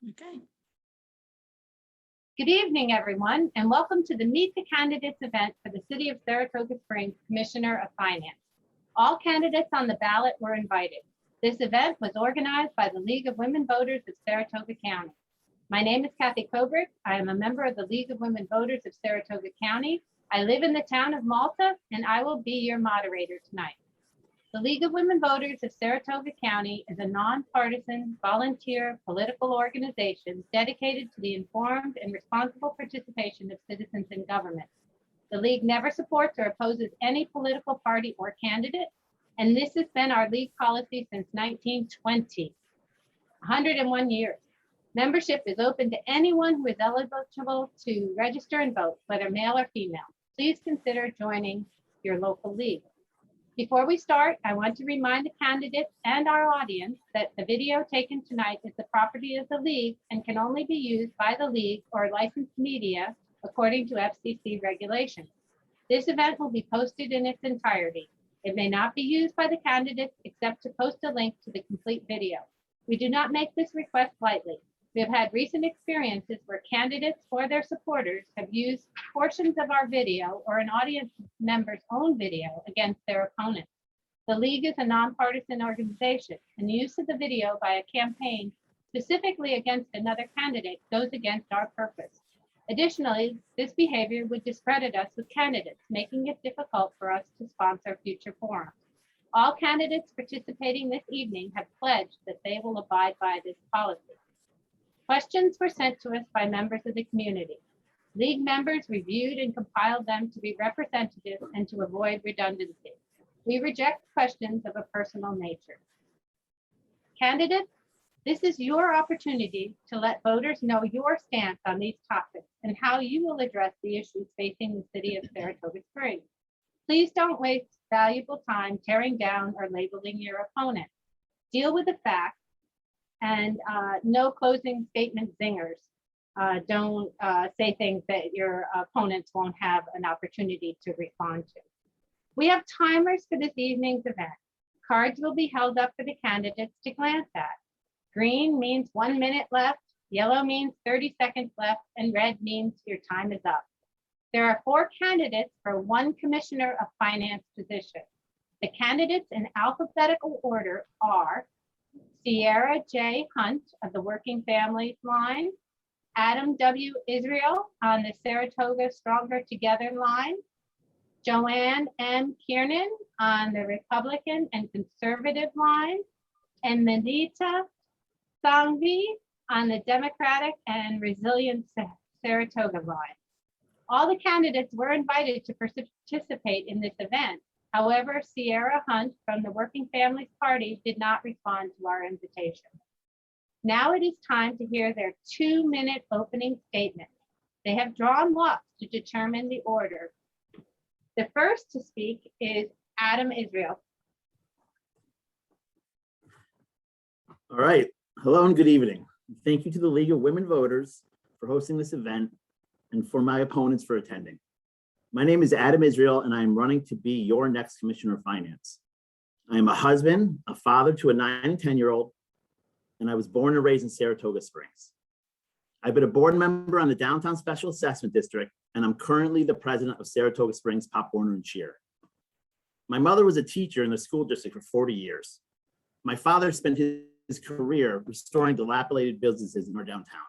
Okay. Good evening, everyone, and welcome to the Meet the Candidates event for the City of Saratoga Springs Commissioner of Finance. All candidates on the ballot were invited. This event was organized by the League of Women Voters of Saratoga County. My name is Kathy Coburg. I am a member of the League of Women Voters of Saratoga County. I live in the town of Malta, and I will be your moderator tonight. The League of Women Voters of Saratoga County is a nonpartisan, volunteer political organization dedicated to the informed and responsible participation of citizens in government. The League never supports or opposes any political party or candidate, and this has been our League policy since 1920, 101 years. Membership is open to anyone who is eligible to register and vote, whether male or female. Please consider joining your local league. Before we start, I want to remind the candidates and our audience that the video taken tonight is the property of the League and can only be used by the League or licensed media according to FCC regulations. This event will be posted in its entirety. It may not be used by the candidates except to post a link to the complete video. We do not make this request lightly. We have had recent experiences where candidates or their supporters have used portions of our video or an audience member's own video against their opponents. The League is a nonpartisan organization, and use of the video by a campaign specifically against another candidate goes against our purpose. Additionally, this behavior would discredit us with candidates, making it difficult for us to sponsor future forums. All candidates participating this evening have pledged that they will abide by this policy. Questions were sent to us by members of the community. League members reviewed and compiled them to be representative and to avoid redundancy. We reject questions of a personal nature. Candidates, this is your opportunity to let voters know your stance on these topics and how you will address the issues facing the city of Saratoga Springs. Please don't waste valuable time tearing down or labeling your opponent. Deal with the facts. And no closing statement zingers. Don't say things that your opponents won't have an opportunity to respond to. We have timers for this evening's event. Cards will be held up for the candidates to glance at. Green means 1 minute left, yellow means 30 seconds left, and red means your time is up. There are 4 candidates for 1 Commissioner of Finance position. The candidates in alphabetical order are Sierra J. Hunt of the Working Families line, Adam W. Israel on the Saratoga Stronger Together line, Joanne M. Kiernan on the Republican and Conservative line, and Medita Sangvi on the Democratic and Resilient Saratoga line. All the candidates were invited to participate in this event. However, Sierra Hunt from the Working Families Party did not respond to our invitation. Now it is time to hear their 2-minute opening statement. They have drawn lots to determine the order. The first to speak is Adam Israel. All right. Hello and good evening. Thank you to the League of Women Voters for hosting this event and for my opponents for attending. My name is Adam Israel, and I am running to be your next Commissioner of Finance. I am a husband, a father to a 9 and 10-year-old, and I was born and raised in Saratoga Springs. I've been a board member on the Downtown Special Assessment District, and I'm currently the president of Saratoga Springs Pop Warner and Cheer. My mother was a teacher in the school district for 40 years. My father spent his career restoring dilapidated businesses in our downtown.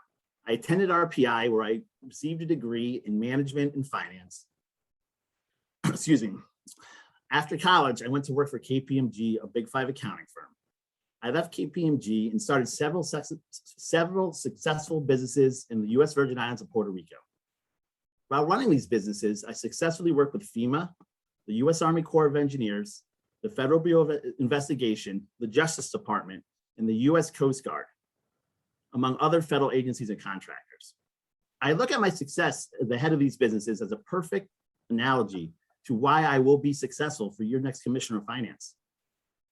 I attended RPI, where I received a degree in management and finance. Excuse me. After college, I went to work for KPMG, a Big 5 accounting firm. I left KPMG and started several successful businesses in the U.S. Virgin Islands and Puerto Rico. While running these businesses, I successfully worked with FEMA, the U.S. Army Corps of Engineers, the Federal Bureau of Investigation, the Justice Department, and the U.S. Coast Guard, among other federal agencies and contractors. I look at my success at the head of these businesses as a perfect analogy to why I will be successful for your next Commissioner of Finance.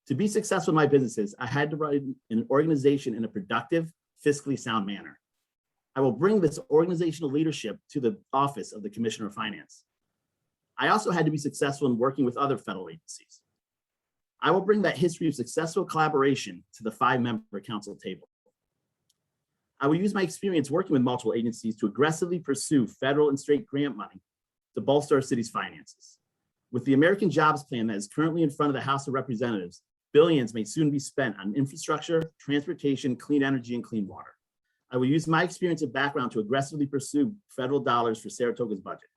To be successful in my businesses, I had to run an organization in a productive, fiscally sound manner. I will bring this organizational leadership to the office of the Commissioner of Finance. I also had to be successful in working with other federal agencies. I will bring that history of successful collaboration to the 5-member council table. I will use my experience working with multiple agencies to aggressively pursue federal and state grant money to bolster our city's finances. With the American Jobs Plan that is currently in front of the House of Representatives, billions may soon be spent on infrastructure, transportation, clean energy, and clean water. I will use my experience and background to aggressively pursue federal dollars for Saratoga's budget.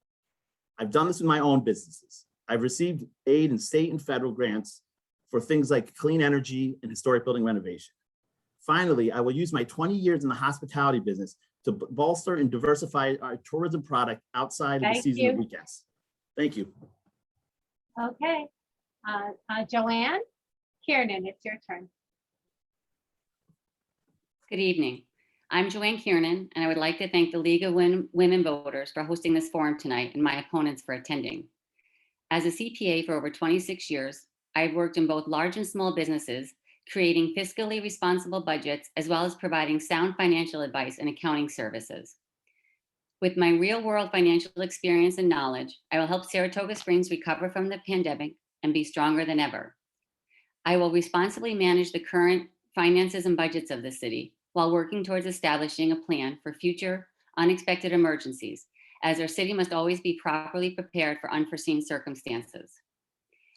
I've done this with my own businesses. I've received aid in state and federal grants for things like clean energy and historic building renovation. Finally, I will use my 20 years in the hospitality business to bolster and diversify our tourism product outside of the season of weekends. Thank you. Okay. Joanne Kiernan, it's your turn. Good evening. I'm Joanne Kiernan, and I would like to thank the League of Women Voters for hosting this forum tonight and my opponents for attending. As a CPA for over 26 years, I've worked in both large and small businesses, creating fiscally responsible budgets, as well as providing sound financial advice and accounting services. With my real-world financial experience and knowledge, I will help Saratoga Springs recover from the pandemic and be stronger than ever. I will responsibly manage the current finances and budgets of the city while working towards establishing a plan for future unexpected emergencies, as our city must always be properly prepared for unforeseen circumstances.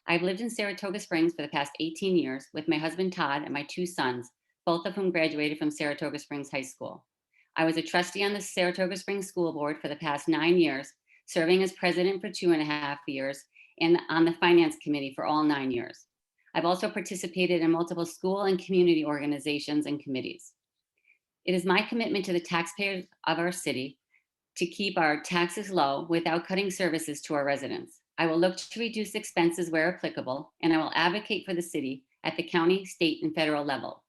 I've lived in Saratoga Springs for the past 18 years with my husband Todd and my two sons, both of whom graduated from Saratoga Springs High School. I was a trustee on the Saratoga Springs School Board for the past 9 years, serving as president for 2.5 years, and on the finance committee for all 9 years. I've also participated in multiple school and community organizations and committees. It is my commitment to the taxpayers of our city to keep our taxes low without cutting services to our residents. I will look to reduce expenses where applicable, and I will advocate for the city at the county, state, and federal level.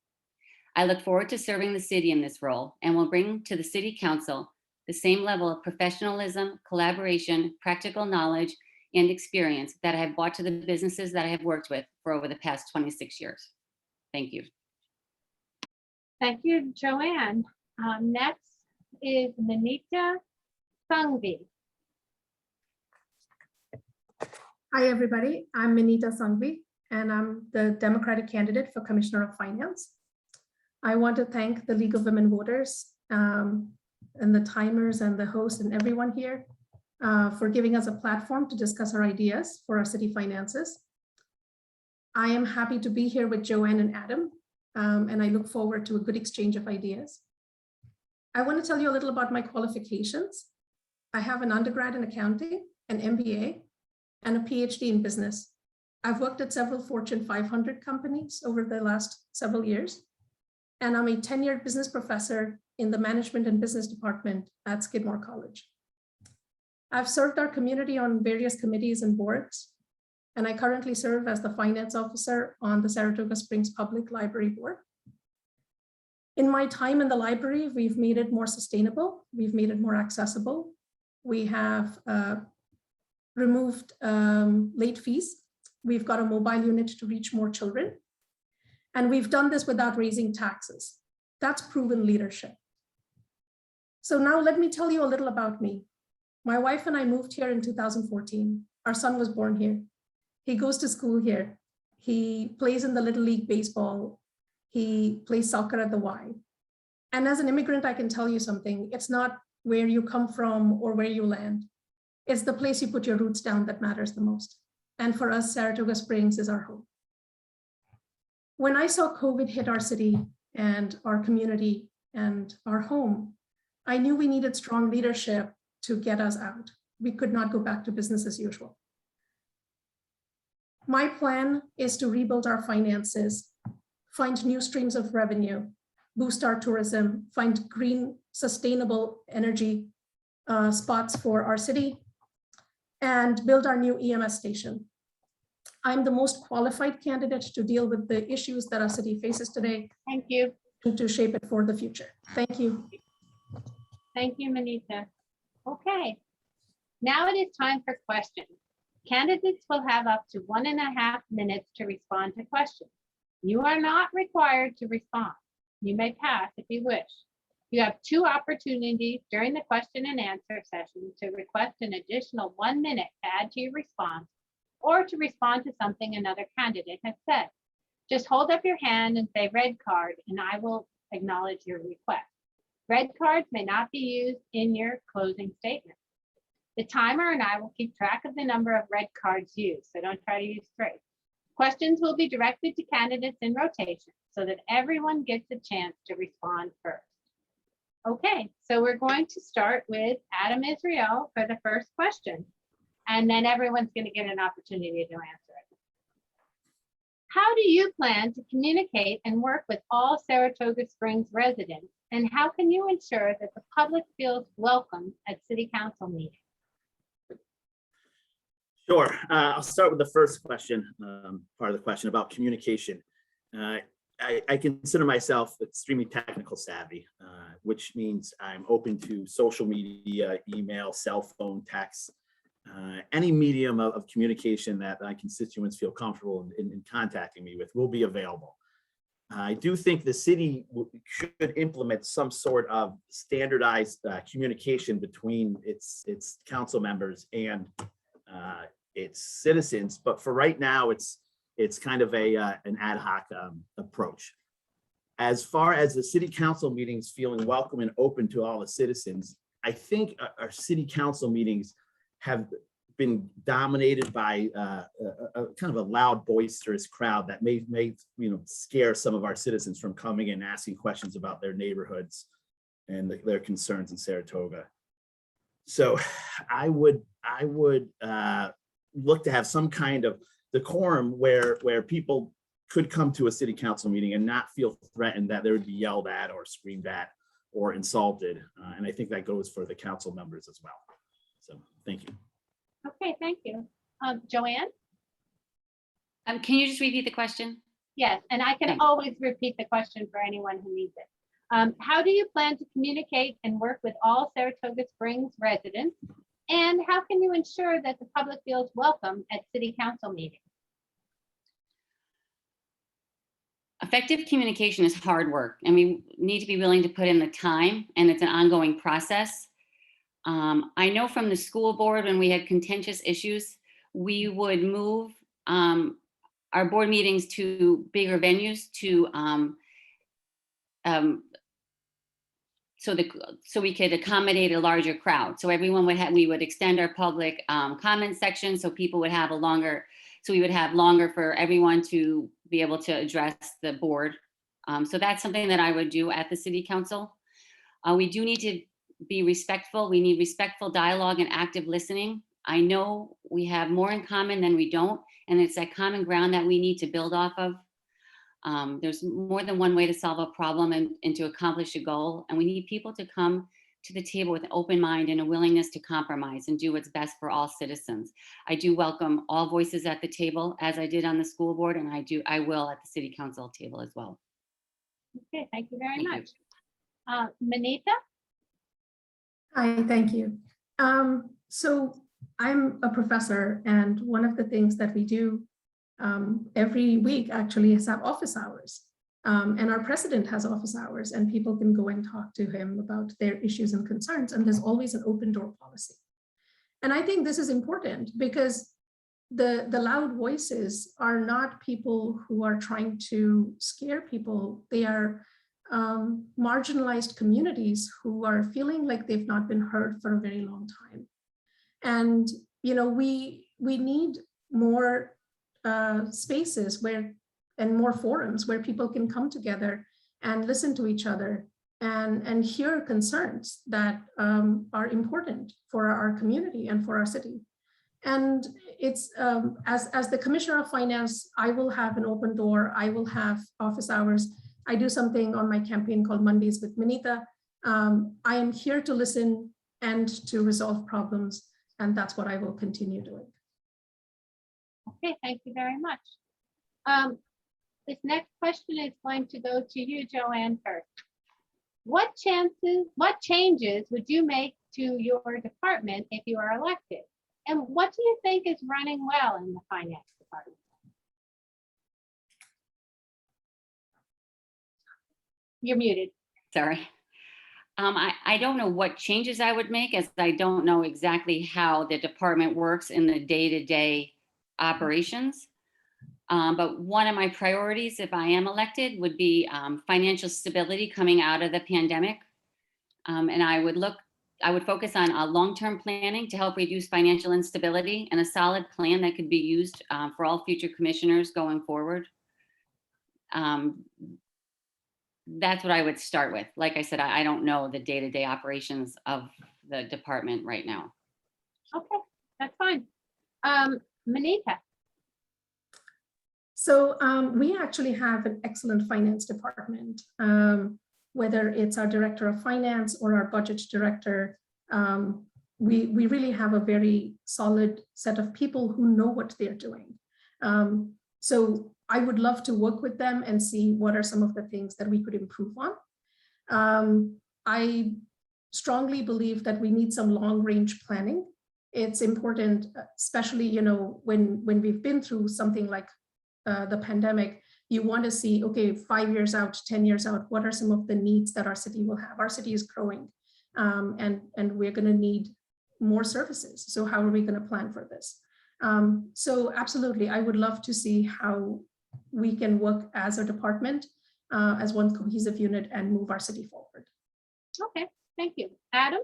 I look forward to serving the city in this role and will bring to the City Council the same level of professionalism, collaboration, practical knowledge, and experience that I have brought to the businesses that I have worked with for over the past 26 years. Thank you. Thank you, Joanne. Next is Manita Sangvi. Hi, everybody. I'm Manita Sangvi, and I'm the Democratic candidate for Commissioner of Finance. I want to thank the League of Women Voters and the timers and the host and everyone here for giving us a platform to discuss our ideas for our city finances. I am happy to be here with Joanne and Adam, and I look forward to a good exchange of ideas. I want to tell you a little about my qualifications. I have an undergrad in accounting, an MBA, and a PhD in business. I've worked at several Fortune 500 companies over the last several years, and I'm a tenured business professor in the management and business department at Skidmore College. I've served our community on various committees and boards, and I currently serve as the finance officer on the Saratoga Springs Public Library Board. In my time in the library, we've made it more sustainable. We've made it more accessible. We have removed late fees. We've got a mobile unit to reach more children. And we've done this without raising taxes. That's proven leadership. So now let me tell you a little about me. My wife and I moved here in 2014. Our son was born here. He goes to school here. He plays in the Little League baseball. He plays soccer at the Y. And as an immigrant, I can tell you something. It's not where you come from or where you land. It's the place you put your roots down that matters the most. And for us, Saratoga Springs is our home. When I saw COVID hit our city and our community and our home, I knew we needed strong leadership to get us out. We could not go back to business as usual. My plan is to rebuild our finances, find new streams of revenue, boost our tourism, find green, sustainable energy spots for our city, and build our new EMS station. I'm the most qualified candidate to deal with the issues that our city faces today. Thank you. To shape it for the future. Thank you. Thank you, Manita. Okay, now it is time for questions. Candidates will have up to 1.5 minutes to respond to questions. You are not required to respond. You may pass if you wish. You have 2 opportunities during the question and answer session to request an additional 1 minute to add to your response or to respond to something another candidate has said. Just hold up your hand and say red card, and I will acknowledge your request. Red cards may not be used in your closing statement. The timer and I will keep track of the number of red cards used, so don't try to use 3. Questions will be directed to candidates in rotation so that everyone gets a chance to respond first. Okay, so we're going to start with Adam Israel for the first question, and then everyone's going to get an opportunity to answer it. How do you plan to communicate and work with all Saratoga Springs residents, and how can you ensure that the public feels welcome at City Council meetings? Sure. I'll start with the first question, part of the question about communication. I consider myself extremely technical savvy, which means I'm open to social media, email, cell phone, text, any medium of communication that my constituents feel comfortable in contacting me with will be available. I do think the city should implement some sort of standardized communication between its council members and its citizens, but for right now, it's kind of an ad hoc approach. As far as the city council meetings feeling welcome and open to all the citizens, I think our city council meetings have been dominated by a kind of a loud, boisterous crowd that may scare some of our citizens from coming and asking questions about their neighborhoods and their concerns in Saratoga. So I would look to have some kind of decorum where people could come to a city council meeting and not feel threatened that they would be yelled at or screamed at or insulted. And I think that goes for the council members as well. So thank you. Okay, thank you. Joanne? Can you just repeat the question? Yes, and I can Thanks. always repeat the question for anyone who needs it. How do you plan to communicate and work with all Saratoga Springs residents? And how can you ensure that the public feels welcome at city council meetings? Effective communication is hard work, and we need to be willing to put in the time, and it's an ongoing process. I know from the school board, when we had contentious issues, we would move our board meetings to bigger venues to so we could accommodate a larger crowd. So everyone would have, we would extend our public comment section so people would have we would have longer for everyone to be able to address the board. So that's something that I would do at the city council. We do need to be respectful. We need respectful dialogue and active listening. I know we have more in common than we don't, and it's that common ground that we need to build off of. There's more than one way to solve a problem and to accomplish a goal, and we need people to come to the table with an open mind and a willingness to compromise and do what's best for all citizens. I do welcome all voices at the table, as I did on the school board, and I will at the city council table as well. Okay, thank you very Thank much. Manita? Hi, thank you. So I'm a professor, and one of the things that we do every week actually is have office hours. And our president has office hours, and people can go and talk to him about their issues and concerns, and there's always an open door policy. And I think this is important because the loud voices are not people who are trying to scare people. They are marginalized communities who are feeling like they've not been heard for a very long time. And we need more spaces and more forums where people can come together and listen to each other and hear concerns that are important for our community and for our city. And it's as the Commissioner of Finance, I will have an open door. I will have office hours. I do something on my campaign called Mondays with Manita. I am here to listen and to resolve problems, and that's what I will continue doing. Okay, thank you very much. This next question is going to go to you, Joanne, first. What changes would you make to your department if you are elected? And what do you think is running well in the finance department? You're muted. Sorry. I don't know what changes I would make, as I don't know exactly how the department works in the day-to-day operations. But one of my priorities, if I am elected, would be financial stability coming out of the pandemic. And I would focus on long-term planning to help reduce financial instability and a solid plan that could be used for all future commissioners going forward. That's what I would start with. Like I said, I don't know the day-to-day operations of the department right now. Okay, that's fine. Manita, So we actually have an excellent finance department, whether it's our director of finance or our budget director. We really have a very solid set of people who know what they're doing. So I would love to work with them and see what are some of the things that we could improve on. I strongly believe that we need some long-range planning. It's important, especially, you know, when we've been through something like the pandemic, you want to see, okay, 5 years out, 10 years out, what are some of the needs that our city will have? Our city is growing, and we're going to need more services. So how are we going to plan for this? So absolutely, I would love to see how we can work as a department, as one cohesive unit and move our city forward. okay, thank you. Adam?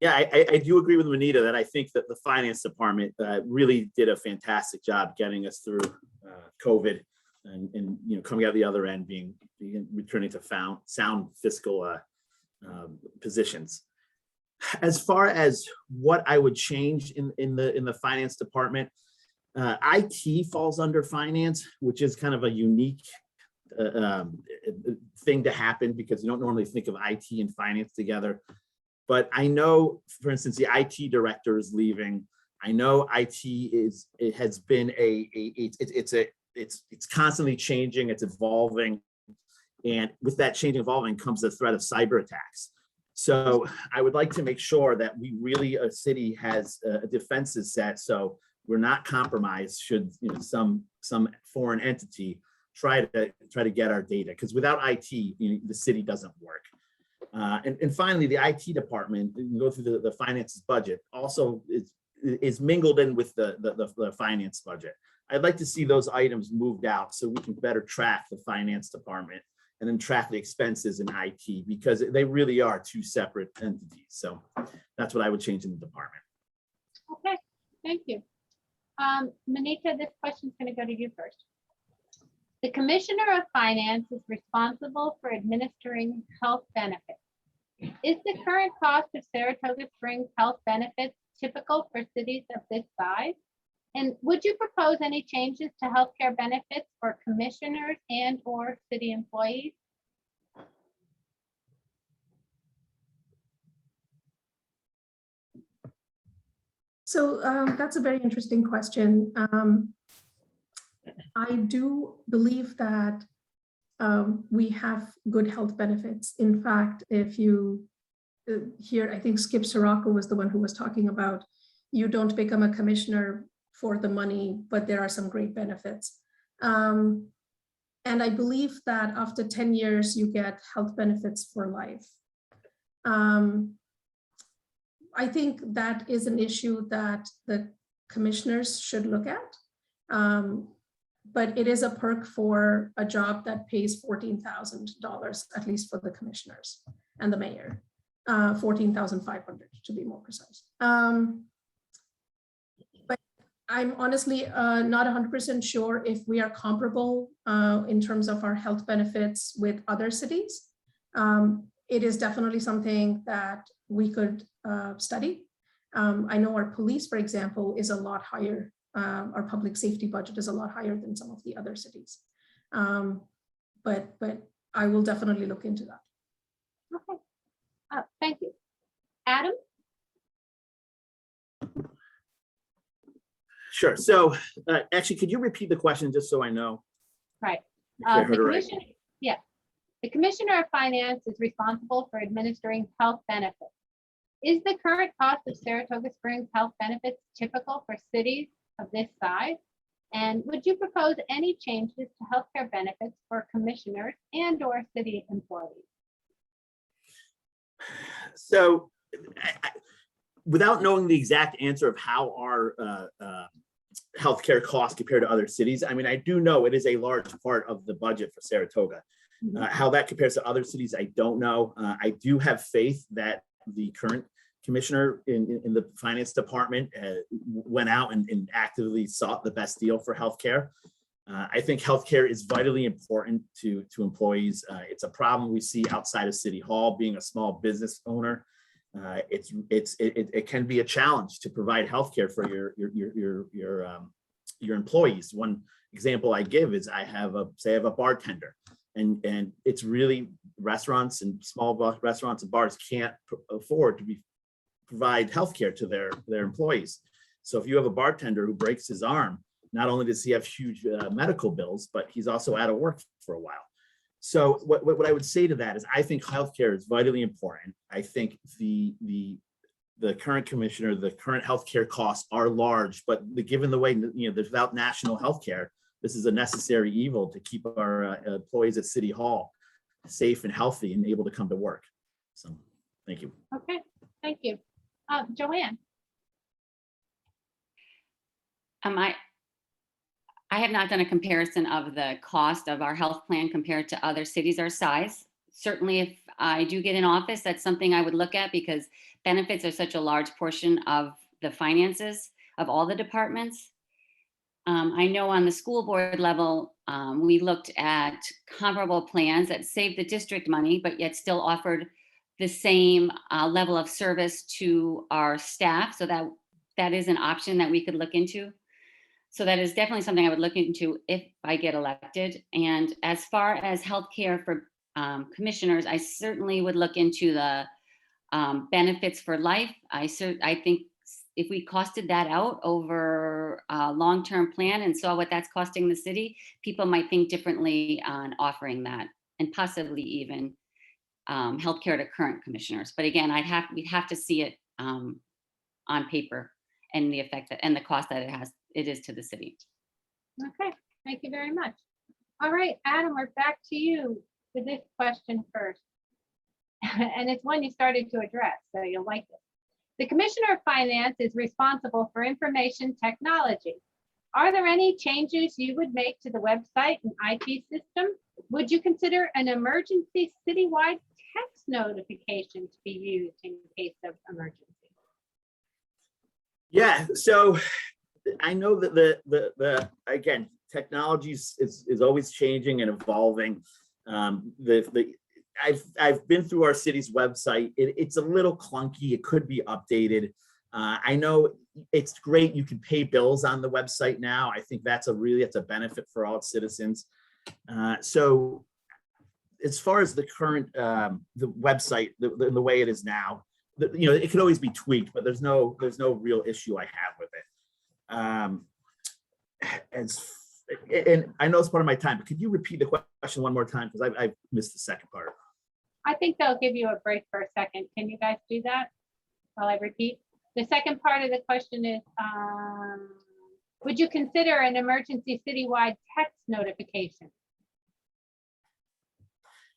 Yeah, I do agree with Manita that I think that the finance department really did a fantastic job getting us through COVID and you know, coming out the other end, returning to sound fiscal positions. As far as what I would change in the finance department, IT falls under finance, which is kind of a unique thing to happen because you don't normally think of IT and finance together. But I know, for instance, the IT director is leaving. I know it has been it's constantly changing, it's evolving, and with that changing, evolving comes the threat of cyber attacks. So I would like to make sure that we really, a city has defenses set so we're not compromised should, you know, some foreign entity try to get our data, because without IT, you know, the city doesn't work. And finally, the IT department, you can go through the finances budget, also is mingled in with the finance budget. I'd like to see those items moved out so we can better track the finance department and then track the expenses in IT, because they really are two separate entities. So that's what I would change in the department. Okay, thank you. Manita, this question is going to go to you first. The Commissioner of Finance is responsible for administering health benefits. Is the current cost of Saratoga Springs health benefits typical for cities of this size? And would you propose any changes to healthcare benefits for commissioners and or city employees? So that's a very interesting question. I do believe that we have good health benefits. In fact, if you hear, I think Skip Saratoga was the one who was talking about, you don't become a commissioner for the money, but there are some great benefits. And I believe that after 10 years, you get health benefits for life. I think that is an issue that the commissioners should look at. But it is a perk for a job that pays $14,000, at least for the commissioners and the mayor, 14,500 to be more precise. But I'm honestly not 100% sure if we are comparable in terms of our health benefits with other cities. It is definitely something that we could study. I know our police, for example, is a lot higher. Our public safety budget is a lot higher than some of the other cities. But I will definitely look into that. Okay, thank you. Adam? Sure. So actually, could you repeat the question just so I know? Right. I heard it right. Yeah. The Commissioner of Finance is responsible for administering health benefits. Is the current cost of Saratoga Springs health benefits typical for cities of this size? And would you propose any changes to healthcare benefits for commissioners and or city employees? So without knowing the exact answer of how our healthcare costs compare to other cities, I mean, I do know it is a large part of the budget for Saratoga. How that compares to other cities, I don't know. I do have faith that the current commissioner in the finance department went out and actively sought the best deal for healthcare. I think healthcare is vitally important to employees. It's a problem we see outside of City Hall. Being a small business owner, it can be a challenge to provide healthcare for your employees. One example I give is I have a bartender, and it's really restaurants and small restaurants and bars can't afford to provide healthcare to their employees. So if you have a bartender who breaks his arm, not only does he have huge medical bills, but he's also out of work for a while. So what I would say to that is I think healthcare is vitally important. I think the current commissioner, the current healthcare costs are large, but given the way, without national healthcare, this is a necessary evil to keep our employees at City Hall safe and healthy and able to come to work. So thank you. Okay, thank you. Joanne. I have not done a comparison of the cost of our health plan compared to other cities our size. Certainly, if I do get in office, that's something I would look at because benefits are such a large portion of the finances of all the departments. I know on the school board level, we looked at comparable plans that saved the district money, but yet still offered the same level of service to our staff. So that is an option that we could look into. So that is definitely something I would look into if I get elected. And as far as healthcare for commissioners, I certainly would look into the benefits for life. I think if we costed that out over a long-term plan and saw what that's costing the city, people might think differently on offering that and possibly even healthcare to current commissioners. But again, we'd have to see it on paper and the effect and the cost that it is to the city. Okay, thank you very much. All right, Adam, we're back to you for this question first. And it's one you started to address, so you'll like it. The Commissioner of Finance is responsible for information technology. Are there any changes you would make to the website and IT system? Would you consider an emergency citywide text notification to be used in case of emergency? Yeah, so I know that the again, technology is always changing and evolving. I've been through our city's website. It's a little clunky. It could be updated. I know it's great. You can pay bills on the website now. I think that's a benefit for all citizens. So as far as the current the website, the way it is now, it could always be tweaked, but there's no real issue I have with it. And I know it's part of my time, but could you repeat the question one more time? Because I missed the second part. I think they'll give you a break for a second. Can you guys do that while I repeat? The second part of the question is, would you consider an emergency citywide text notification?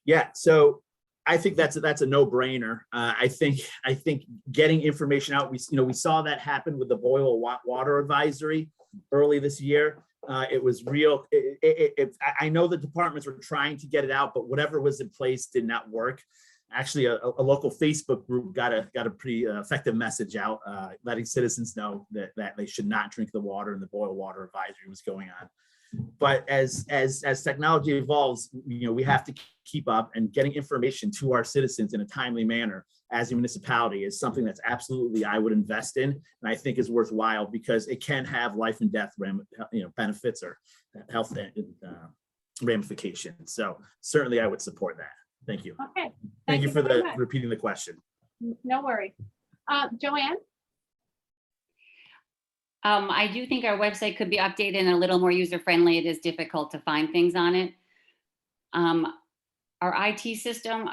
Yeah, so I think that's a no-brainer. I think getting information out. We saw that happen with the boil water advisory early this year. It was real. I know the departments were trying to get it out, but whatever was in place did not work. Actually, a local Facebook group got a pretty effective message out, letting citizens know that they should not drink the water, and the boil water advisory was going on. But as technology evolves, we have to keep up, and getting information to our citizens in a timely manner as a municipality is something that's absolutely I would invest in, and I think is worthwhile because it can have life and death benefits or health ramifications. So certainly I would support that. Thank you. Okay. Thank you for repeating the question. No worries. Joanne? I do think our website could be updated and a little more user-friendly. It is difficult to find things on it. Our IT system,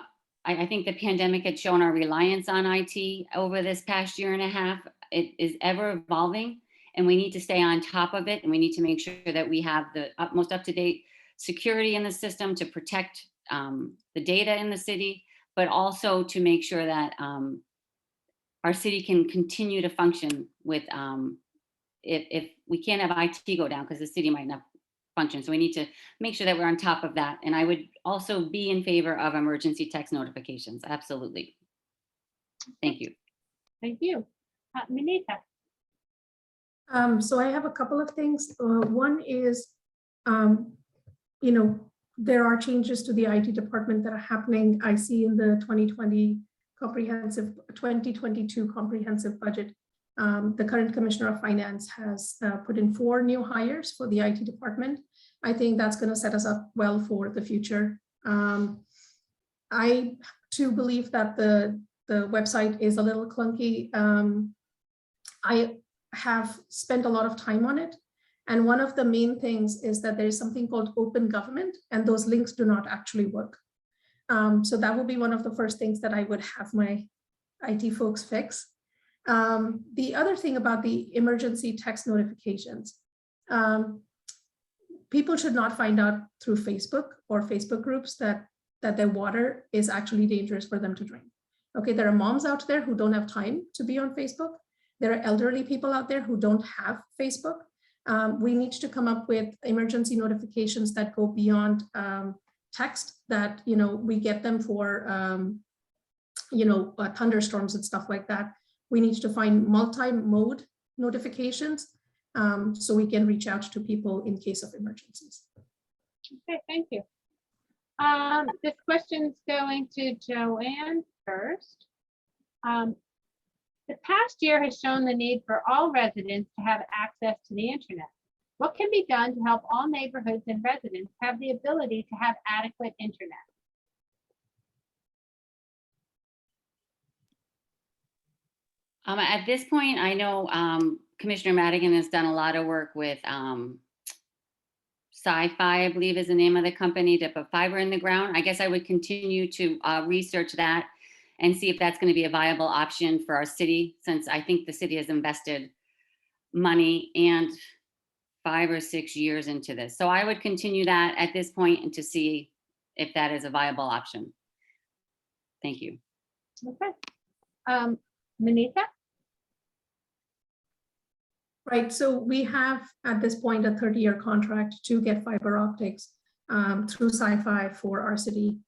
I think the pandemic had shown our reliance on IT over this past year and a half. It is ever evolving, and we need to stay on top of it, and we need to make sure that we have the most up-to-date security in the system to protect the data in the city, but also to make sure that our city can continue to function with if we can't have IT go down because the city might not function. So we need to make sure that we're on top of that. And I would also be in favor of emergency text notifications. Absolutely. Thank you. Thank you. Minita. So I have a couple of things. One is, there are changes to the IT department that are happening. I see in the 2022 comprehensive budget, the current Commissioner of Finance has put in 4 new hires for the IT department. I think that's going to set us up well for the future. I too believe that the website is a little clunky. I have spent a lot of time on it. And one of the main things is that there is something called open government, and those links do not actually work. So that will be one of the first things that I would have my IT folks fix. The other thing about the emergency text notifications, people should not find out through Facebook or Facebook groups that their water is actually dangerous for them to drink. Okay, there are moms out there who don't have time to be on Facebook. There are elderly people out there who don't have Facebook. We need to come up with emergency notifications that go beyond text, that we get them for thunderstorms and stuff like that. We need to find multi-mode notifications so we can reach out to people in case of emergencies. Okay, thank you. This question's going to Joanne first. The past year has shown the need for all residents to have access to the internet. What can be done to help all neighborhoods and residents have the ability to have adequate internet? At this point, I know Commissioner Madigan has done a lot of work with Sci-Fi, I believe is the name of the company, to put fiber in the ground. I guess I would continue to research that and see if that's going to be a viable option for our city, since I think the city has invested money and 5 or 6 years into this. So I would continue that at this point and to see if that is a viable option. Thank you. Okay. Minita? Right, so we have at this point a 30-year contract to get fiber optics through Sci-Fi for our city.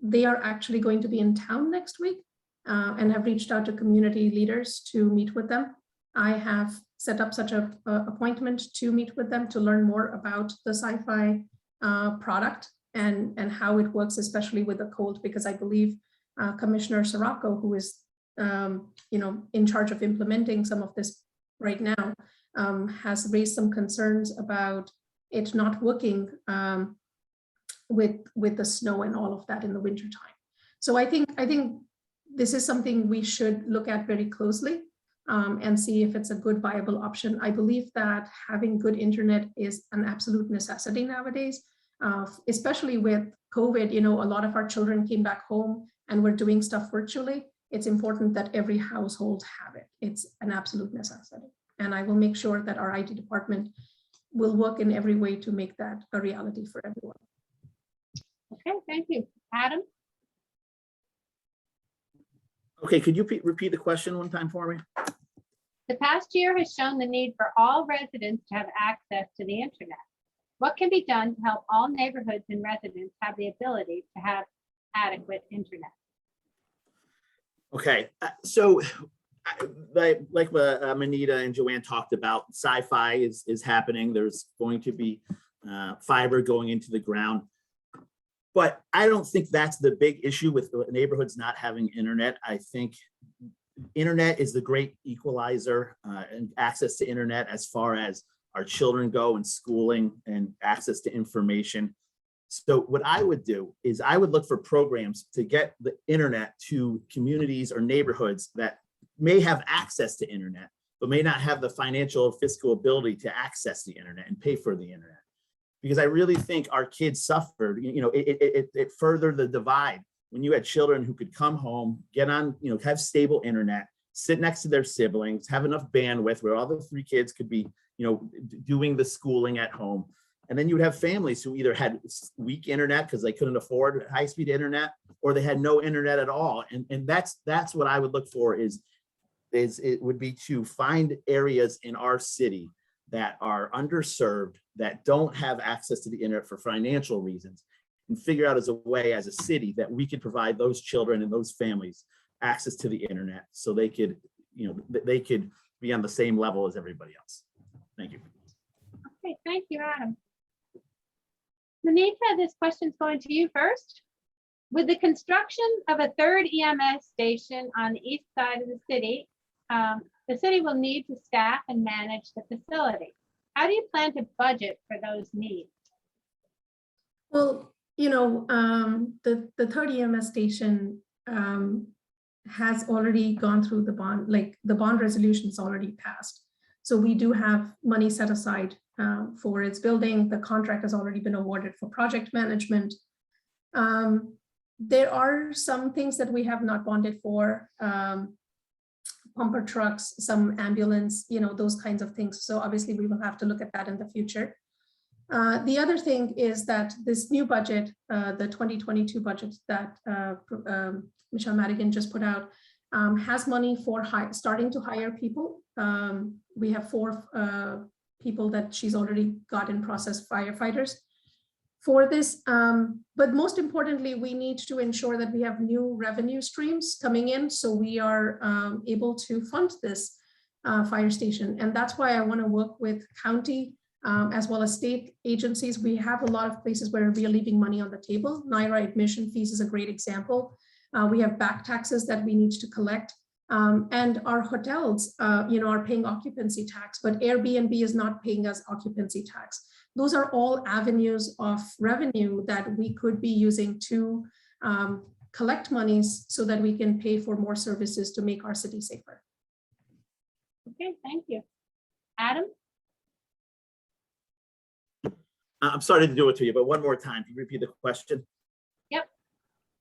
They are actually going to be in town next week and have reached out to community leaders to meet with them. I have set up such an appointment to meet with them to learn more about the Sci-Fi product and how it works, especially with the cold, because I believe Commissioner Saratoga, who is in charge of implementing some of this right now, has raised some concerns about it not working with the snow and all of that in the wintertime. So I think this is something we should look at very closely and see if it's a good viable option. I believe that having good internet is an absolute necessity nowadays, especially with COVID. A lot of our children came back home and we're doing stuff virtually. It's important that every household have it. It's an absolute necessity. And I will make sure that our IT department will work in every way to make that a reality for everyone. Okay, thank you. Adam? Okay, could you repeat the question one time for me? The past year has shown the need for all residents to have access to the internet. What can be done to help all neighborhoods and residents have the ability to have adequate internet? Okay, so like what Manita and Joanne talked about, Sci-Fi is happening. There's going to be fiber going into the ground. But I don't think that's the big issue with neighborhoods not having internet. I think internet is the great equalizer and access to internet as far as our children go and schooling and access to information. So what I would do is I would look for programs to get the internet to communities or neighborhoods that may have access to internet, but may not have the financial or fiscal ability to access the internet and pay for the internet. Because I really think our kids suffered, it furthered the divide when you had children who could come home, get on, have stable internet, sit next to their siblings, have enough bandwidth where all the 3 kids could be, doing the schooling at home. And then you would have families who either had weak internet because they couldn't afford high-speed internet, or they had no internet at all. And that's what I would look for is it would be to find areas in our city that are underserved, that don't have access to the internet for financial reasons, and figure out as a way as a city that we could provide those children and those families access to the internet so they could, they could be on the same level as everybody else. Thank you. Okay, thank you, Adam. Anita, this question's going to you first. With the construction of a third EMS station on the east side of the city will need to staff and manage the facility. How do you plan to budget for those needs? Well, the third EMS station has already gone through the bond, like the bond resolution's already passed. So we do have money set aside for its building. The contract has already been awarded for project management. There are some things that we have not bonded for, pumper trucks, some ambulance, those kinds of things. So obviously we will have to look at that in the future. The other thing is that this new budget, the 2022 budget that Michelle Madigan just put out, has money for starting to hire people. We have 4 people that she's already got in process, firefighters for this. But most importantly, we need to ensure that we have new revenue streams coming in so we are able to fund this fire station. And that's why I want to work with county as well as state agencies. We have a lot of places where we are leaving money on the table. NYRA admission fees is a great example. We have back taxes that we need to collect. And our hotels, are paying occupancy tax, but Airbnb is not paying us occupancy tax. Those are all avenues of revenue that we could be using to collect monies so that we can pay for more services to make our city safer. Okay, thank you. Adam? I'm sorry to do it to you, but one more time, can you repeat the question? Yep.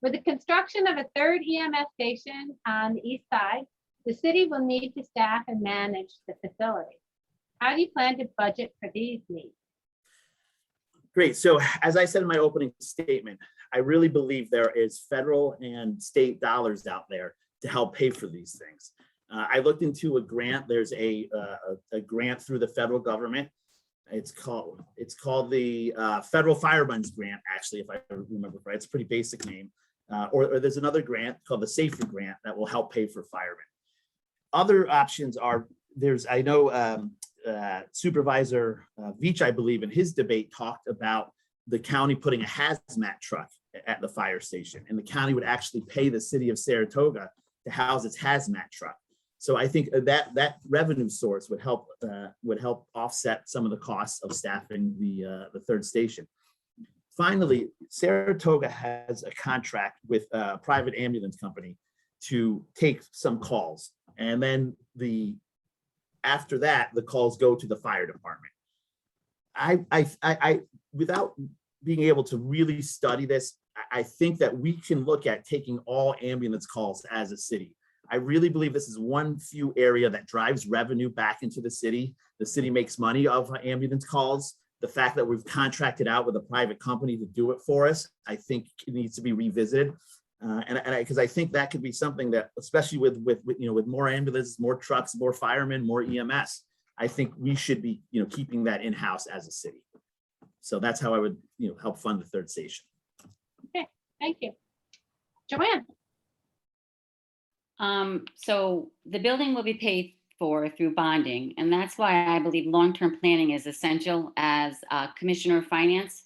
With the construction of a third EMS station on the east side, the city will need to staff and manage the facility. How do you plan to budget for these needs? Great. So as I said in my opening statement, I really believe there is federal and state dollars out there to help pay for these things. I looked into a grant. There's a grant through the federal government. It's called the Federal Firemen's Grant, actually, if I remember right. It's a pretty basic name. Or there's another grant called the Safer Grant that will help pay for firemen. Other options are, I know Supervisor Veach, I believe, in his debate talked about the county putting a hazmat truck at the fire station, and the county would actually pay the city of Saratoga to house its hazmat truck. So I think that revenue source would help offset some of the costs of staffing the third station. Finally, Saratoga has a contract with a private ambulance company to take some calls, and then after that, the calls go to the fire department. I without being able to really study this, I think that we can look at taking all ambulance calls as a city. I really believe this is one few area that drives revenue back into the city. The city makes money off ambulance calls. The fact that we've contracted out with a private company to do it for us, I think it needs to be revisited. Because I think that could be something that, especially with more ambulances, more trucks, more firemen, more EMS, I think we should be keeping that in-house as a city. So that's how I would help fund the third station. Okay, thank you. Joanne? So the building will be paid for through bonding, and that's why I believe long-term planning is essential as Commissioner of Finance,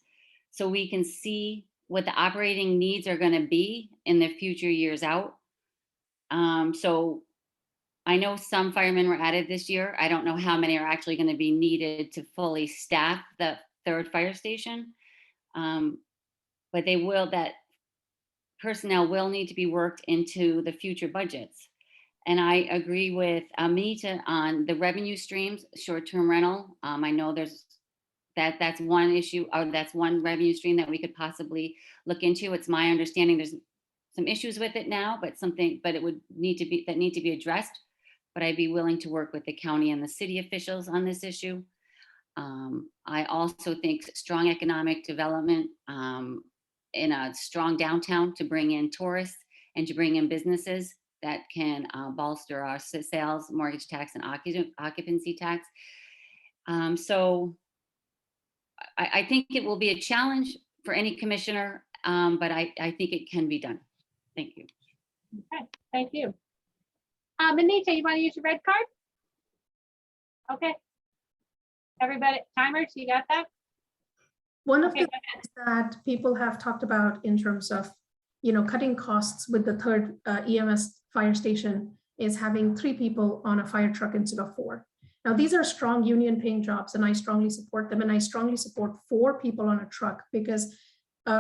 so we can see what the operating needs are going to be in the future years out. So I know some firemen were added this year. I don't know how many are actually going to be needed to fully staff the third fire station, but that personnel will need to be worked into the future budgets. And I agree with Anita on the revenue streams, short-term rental. I know that's one issue, or that's one revenue stream that we could possibly look into. It's my understanding there's some issues with it now, but it would need to be addressed. But I'd be willing to work with the county and the city officials on this issue. I also think strong economic development in a strong downtown to bring in tourists and to bring in businesses that can bolster our sales, mortgage tax, and occupancy tax. So I think it will be a challenge for any commissioner, but I think it can be done. Thank you. Okay, thank you. Anita, you want to use your red card? Okay. Everybody, timers, you got that? One of Okay, the things that people have talked about in terms of, cutting costs with the third EMS fire station is having 3 people on a fire truck instead of 4. Now, these are strong union paying jobs and I strongly support them. And I strongly support 4 people on a truck because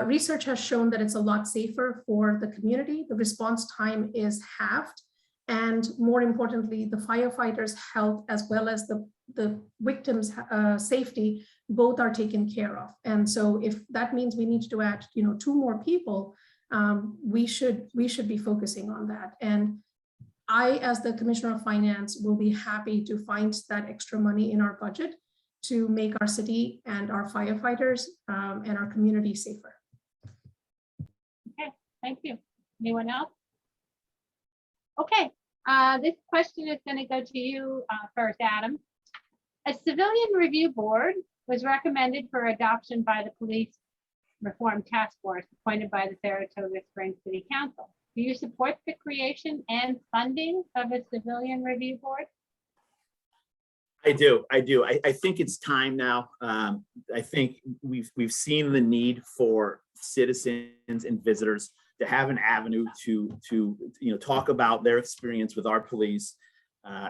research has shown that it's a lot safer for the community. The response time is halved. And more importantly, the firefighters' health as well as the victims' safety, both are taken care of. And so if that means we need to add, 2 more people, we should be focusing on that. And I, as the Commissioner of Finance, will be happy to find that extra money in our budget to make our city and our firefighters and our community safer. okay, thank you. Anyone else? Okay, this question is going to go to you first, Adam. A civilian review board was recommended for adoption by the Police Reform Task Force appointed by the Saratoga Springs City Council. Do you support the creation and funding of a civilian review board? I do. I think it's time now. I think we've seen the need for citizens and visitors to have an avenue to talk about their experience with our police.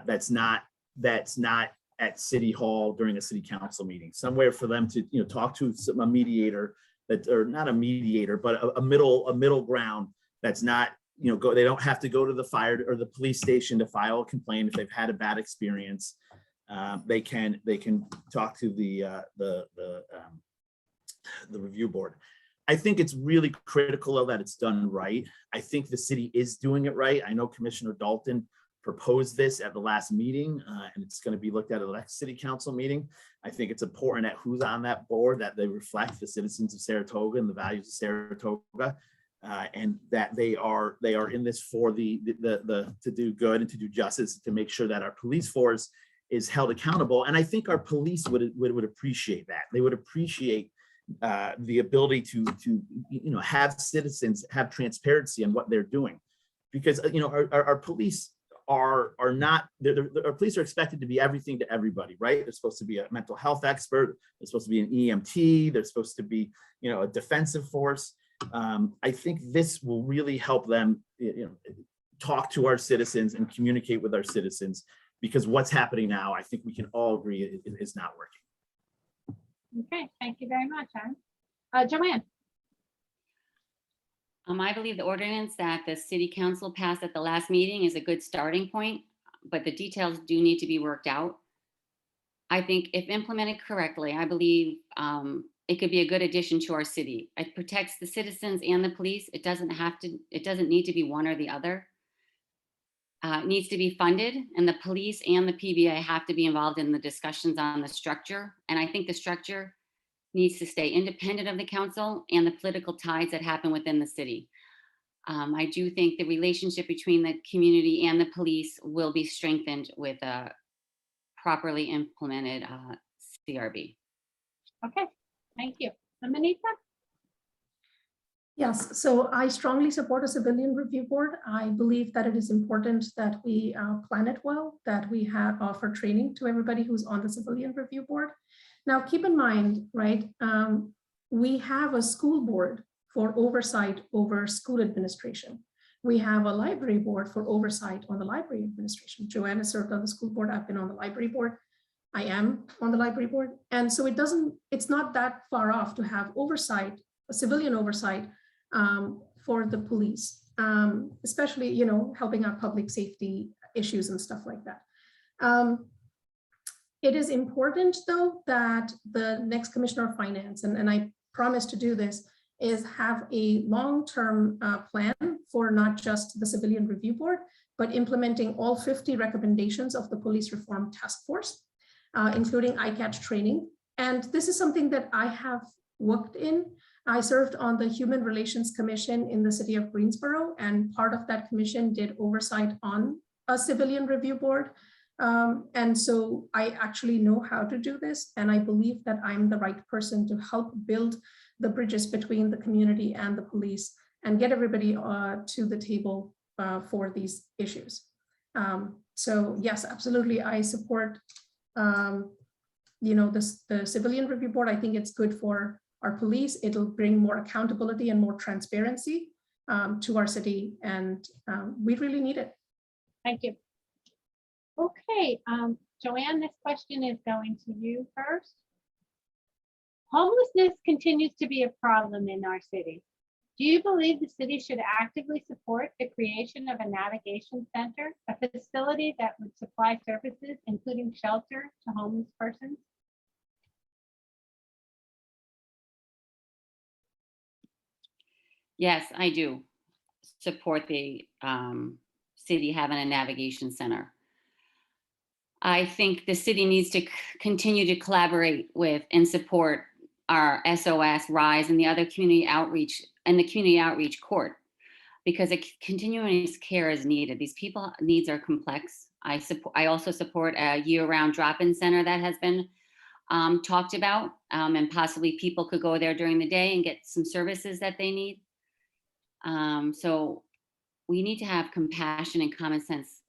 That's not at City Hall during a city council meeting. Somewhere for them to talk to a mediator or not a mediator, but a middle ground. That's not they don't have to go to the fire or the police station to file a complaint if they've had a bad experience. They can talk to the review board. I think it's really critical that it's done right. I think the city is doing it right. I know Commissioner Dalton proposed this at the last meeting, and it's going to be looked at the next city council meeting. I think it's important that who's on that board, that they reflect the citizens of Saratoga and the values of Saratoga, and that they are in this for the to do good and to do justice, to make sure that our police force is held accountable. And I think our police would appreciate that. They would appreciate the ability to have citizens have transparency on what they're doing, because our police are not, our police are expected to be everything to everybody, right? They're supposed to be a mental health expert. They're supposed to be an EMT. They're supposed to be a defensive force. I think this will really help them talk to our citizens and communicate with our citizens, because what's happening now, I think we can all agree is not working. Okay, thank you very much, Adam. Joanne. I believe the ordinance that the city council passed at the last meeting is a good starting point, but the details do need to be worked out. I think if implemented correctly, I believe it could be a good addition to our city. It protects the citizens and the police. It doesn't need to be one or the other. It needs to be funded, and the police and the PBA have to be involved in the discussions on the structure. And I think the structure needs to stay independent of the council and the political ties that happen within the city. I do think the relationship between the community and the police will be strengthened with a properly implemented CRB. Okay, thank you. Anita? Yes, so I strongly support a civilian review board. I believe that it is important that we plan it well, that we offer training to everybody who's on the civilian review board. Now, keep in mind, right, we have a school board for oversight over school administration. We have a library board for oversight on the library administration. Joanna served on the school board. I've been on the library board. I am on the library board. And so it's not that far off to have oversight, a civilian oversight for the police, especially, helping out public safety issues and stuff like that. It is important, though, that the next Commissioner of Finance, and I promise to do this, is have a long-term plan for not just the Civilian Review Board, but implementing all 50 recommendations of the Police Reform Task Force, including ICAT training. And this is something that I have worked in. I served on the Human Relations Commission in the city of Greensboro, and part of that commission did oversight on a Civilian Review Board. And so I actually know how to do this, and I believe that I'm the right person to help build the bridges between the community and the police and get everybody to the table for these issues. So yes, absolutely, I support the civilian review board. I think it's good for our police. It'll bring more accountability and more transparency to our city, and we really need it. Thank you. Okay, Joanne, this question is going to you first. Homelessness continues to be a problem in our city. Do you believe the city should actively support the creation of a navigation center, a facility that would supply services, including shelter to homeless persons? Yes, I do support the city having a navigation center. I think the city needs to continue to collaborate with and support our SOS, RISE, and the other community outreach and the community outreach court, because a continuous care is needed. These people needs are complex. I also support a year-round drop-in center that has been talked about, and possibly people could go there during the day and get some services that they need. So we need to have compassion and common sense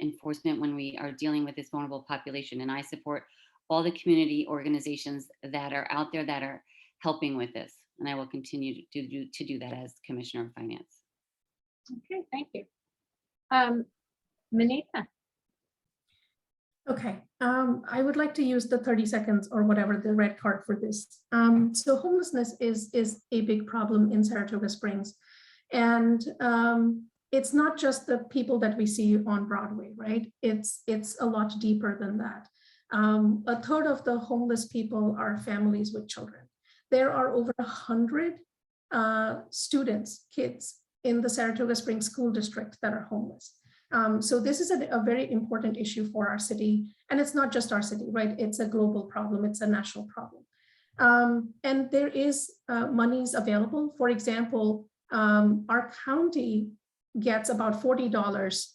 enforcement when we are dealing with this vulnerable population. And I support all the community organizations that are out there that are helping with this. And I will continue to do that as Commissioner of Finance. Okay, thank you. Manita. Okay, I would like to use the 30 seconds or whatever, the red card for this. So homelessness is a big problem in Saratoga Springs. And it's not just the people that we see on Broadway, right? It's a lot deeper than that. A third of the homeless people are families with children. There are over 100 students, kids in the Saratoga Springs School District that are homeless. So this is a very important issue for our city. And it's not just our city, right? It's a global problem. It's a national problem. And there is monies available. For example, our county gets about $40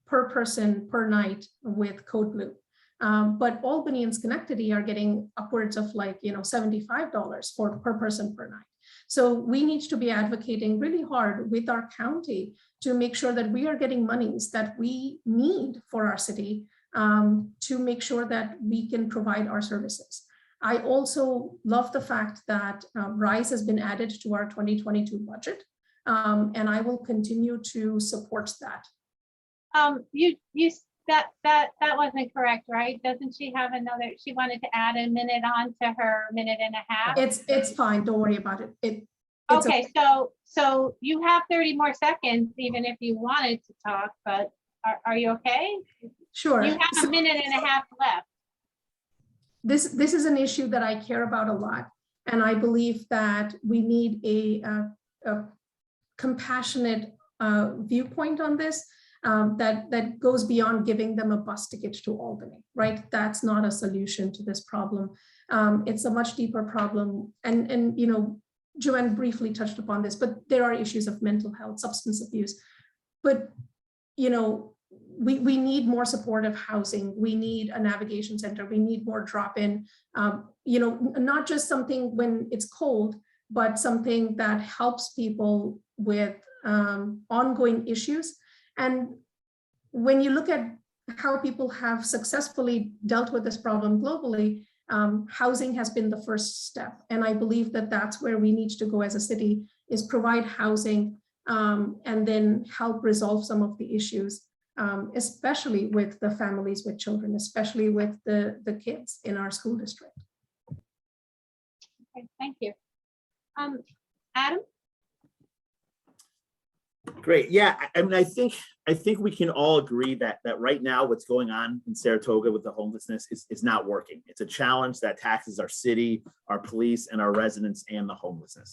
per person per night with Code Blue. But Albany and Schenectady are getting upwards of $75 per person per night. So we need to be advocating really hard with our county to make sure that we are getting monies that we need for our city to make sure that we can provide our services. I also love the fact that RISE has been added to our 2022 budget, and I will continue to support that. That wasn't correct, right? Doesn't she have another? She wanted to add a minute on to her minute and a half. It's fine. Don't worry about it. It's okay. So you have 30 more seconds, even if you wanted to talk. But are you okay? Sure. You have a minute and a half left. This is an issue that I care about a lot, and I believe that we need a compassionate viewpoint on this. That goes beyond giving them a bus ticket to Albany, right? That's not a solution to this problem. It's a much deeper problem. And Joanne briefly touched upon this, but there are issues of mental health, substance abuse. But, we need more supportive housing. We need a navigation center. We need more drop-in, not just something when it's cold, but something that helps people with ongoing issues. And when you look at how people have successfully dealt with this problem globally, housing has been the first step. And I believe that that's where we need to go as a city, is provide housing and then help resolve some of the issues, especially with the families with children, especially with the kids in our school district. Okay, thank you. Adam? Great. Yeah, I mean, I think we can all agree that right now what's going on in Saratoga with the homelessness is not working. It's a challenge that taxes our city, our police, and our residents, and the homeless.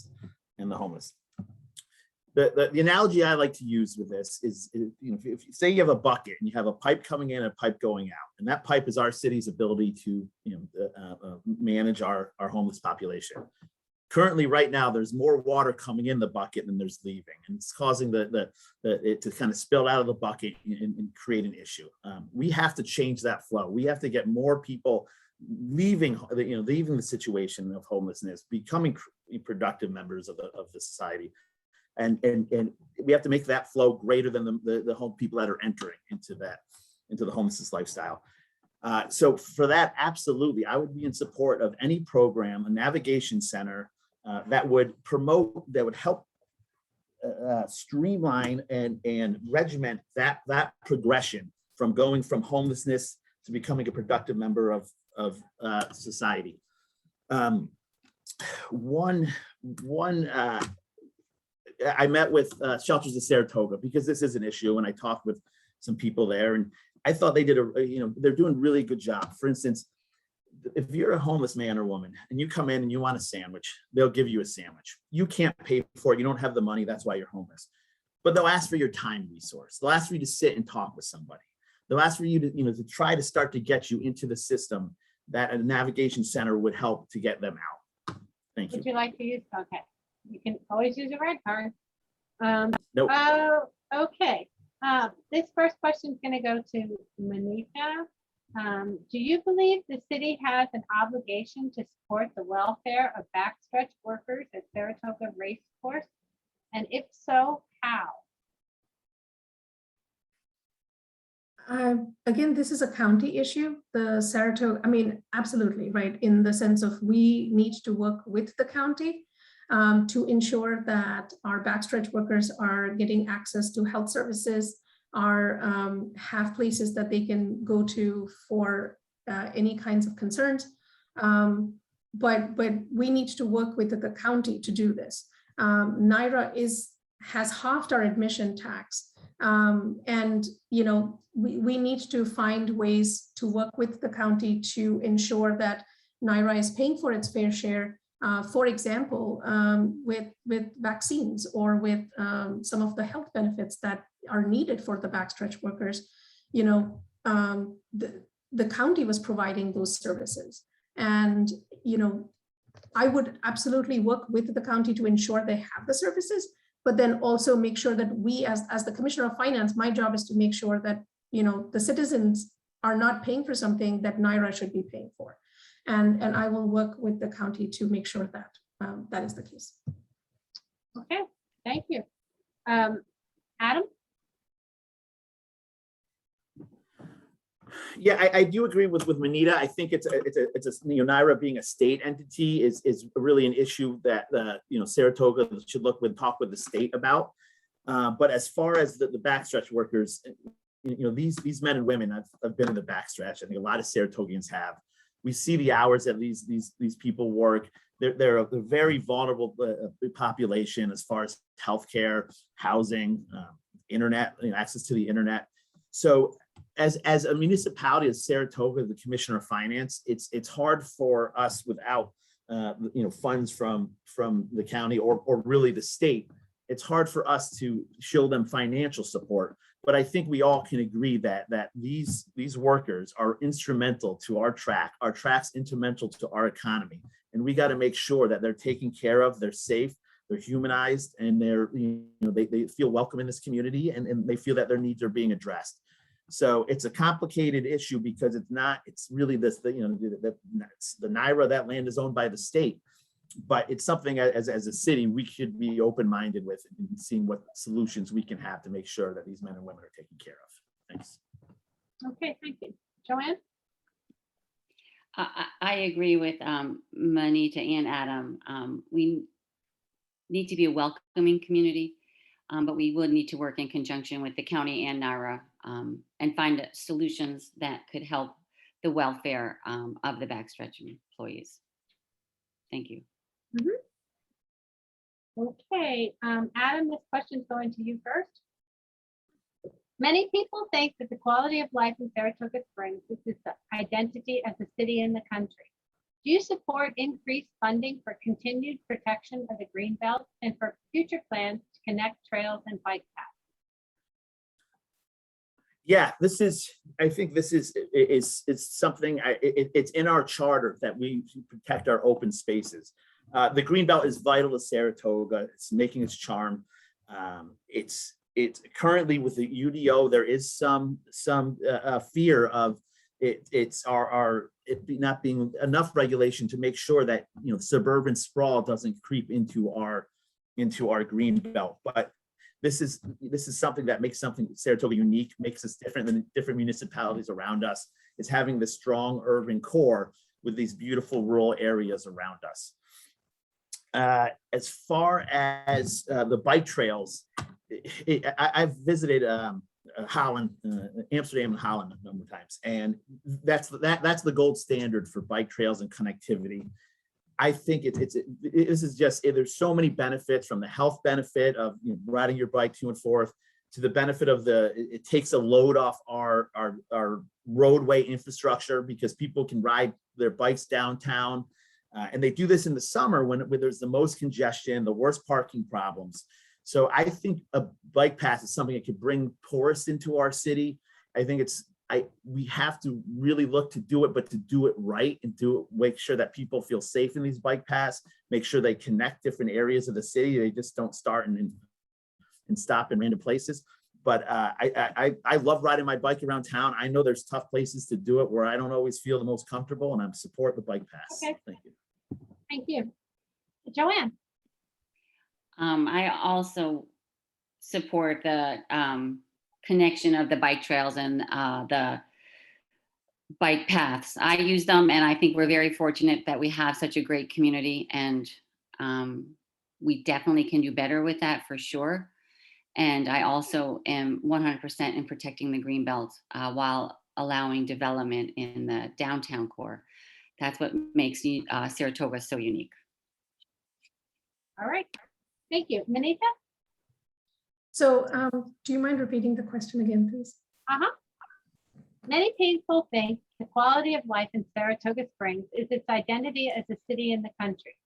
The analogy I like to use with this is, if you say you have a bucket and you have a pipe coming in and a pipe going out, and that pipe is our city's ability to manage our homeless population. currently right now, there's more water coming in the bucket than there's leaving, and it's causing it to kind of spill out of the bucket and create an issue. We have to change that flow. We have to get more people leaving the situation of homelessness, becoming productive members of the society. And we have to make that flow greater than the home people that are entering into the homelessness lifestyle. So for that, absolutely, I would be in support of any program, a navigation center that would help streamline and regiment that progression from going from homelessness to becoming a productive member of society. I met with Shelters of Saratoga because this is an issue, and I talked with some people there, and I thought they did they're doing a really good job. For instance, if you're a homeless man or woman and you come in and you want a sandwich, they'll give you a sandwich. You can't pay for it. You don't have the money. That's why you're homeless. But they'll ask for your time resource. They'll ask for you to sit and talk with somebody. They'll ask for you to try to start to get you into the system that a navigation center would help to get them out. Thank you. Would you like to use? Okay. You can always use a red card. Nope. Okay. This first question is going to go to Manita. Do you believe the city has an obligation to support the welfare of backstretch workers at Saratoga Race Course? And if so, how? Again, this is a county issue. The Saratoga, absolutely, right? In the sense of we need to work with the county to ensure that our backstretch workers are getting access to health services, have places that they can go to for any kinds of concerns. But we need to work with the county to do this. NYRA has halved our admission tax. And we need to find ways to work with the county to ensure that NYRA is paying for its fair share, for example, with vaccines or with some of the health benefits that are needed for the backstretch workers. The county was providing those services, and I would absolutely work with the county to ensure they have the services, but then also make sure that we, as the Commissioner of Finance, my job is to make sure that the citizens are not paying for something that NYRA should be paying for, and I will work with the county to make sure that that is the case. Okay, thank you. Adam? Yeah, I do agree with Manita. I think it's NYRA being a state entity is really an issue that Saratoga should talk with the state about. But as far as the backstretch workers, these men and women, I've been in the backstretch. I think a lot of Saratogians have. We see the hours that these people work. They're a very vulnerable population as far as healthcare, housing, internet, access to the internet. So as a municipality as Saratoga, the Commissioner of Finance, it's hard for us without funds from the county or really the state. It's hard for us to show them financial support. But I think we all can agree that these workers are instrumental to our track. Our track's instrumental to our economy, and we got to make sure that they're taken care of, they're safe, they're humanized, and they feel welcome in this community, and they feel that their needs are being addressed. So it's a complicated issue because it's really the NYRA, that land is owned by the state, but it's something as a city, we should be open-minded with and seeing what solutions we can have to make sure that these men and women are taken care of. Thanks. Okay, thank you. Joanne? I agree with Manita and Adam. We need to be a welcoming community, but we would need to work in conjunction with the county and NYRA and find solutions that could help the welfare of the backstretch employees. Thank you. Okay, Adam, this question is going to you first. Many people think that the quality of life in Saratoga Springs is the identity of the city and the country. Do you support increased funding for continued protection of the Greenbelt and for future plans to connect trails and bike paths? Yeah, I think this is something, it's in our charter that we protect our open spaces. The Greenbelt is vital to Saratoga. It's making its charm. It's currently with the UDO, there is some fear of it not being enough regulation to make sure that suburban sprawl doesn't creep into our green belt. But this is something that makes Saratoga unique, makes us different than different municipalities around us, is having this strong urban core with these beautiful rural areas around us. As far as the bike trails, I've visited Holland, Amsterdam and Holland a number of times, and that's the gold standard for bike trails and connectivity. I think this is just, there's so many benefits, from the health benefit of riding your bike to and forth, to the benefit of it takes a load off our roadway infrastructure, because people can ride their bikes downtown. And they do this in the summer when there's the most congestion, the worst parking problems. So I think a bike path is something that could bring tourists into our city. I think we have to really look to do it, but to do it right and make sure that people feel safe in these bike paths, make sure they connect different areas of the city. They just don't start and stop in random places. But I love riding my bike around town. I know there's tough places to do it where I don't always feel the most comfortable, and I support the bike paths. Okay. Thank you. Thank you. Joanne? I also support the connection of the bike trails and the bike paths. I use them, and I think we're very fortunate that we have such a great community, and we definitely can do better with that for sure. And I also am 100% in protecting the green belt while allowing development in the downtown core. That's what makes Saratoga so unique. All right. Thank you. Manita? So do you mind repeating the question again, please? Many people think the quality of life in Saratoga Springs is its identity as a city in the country.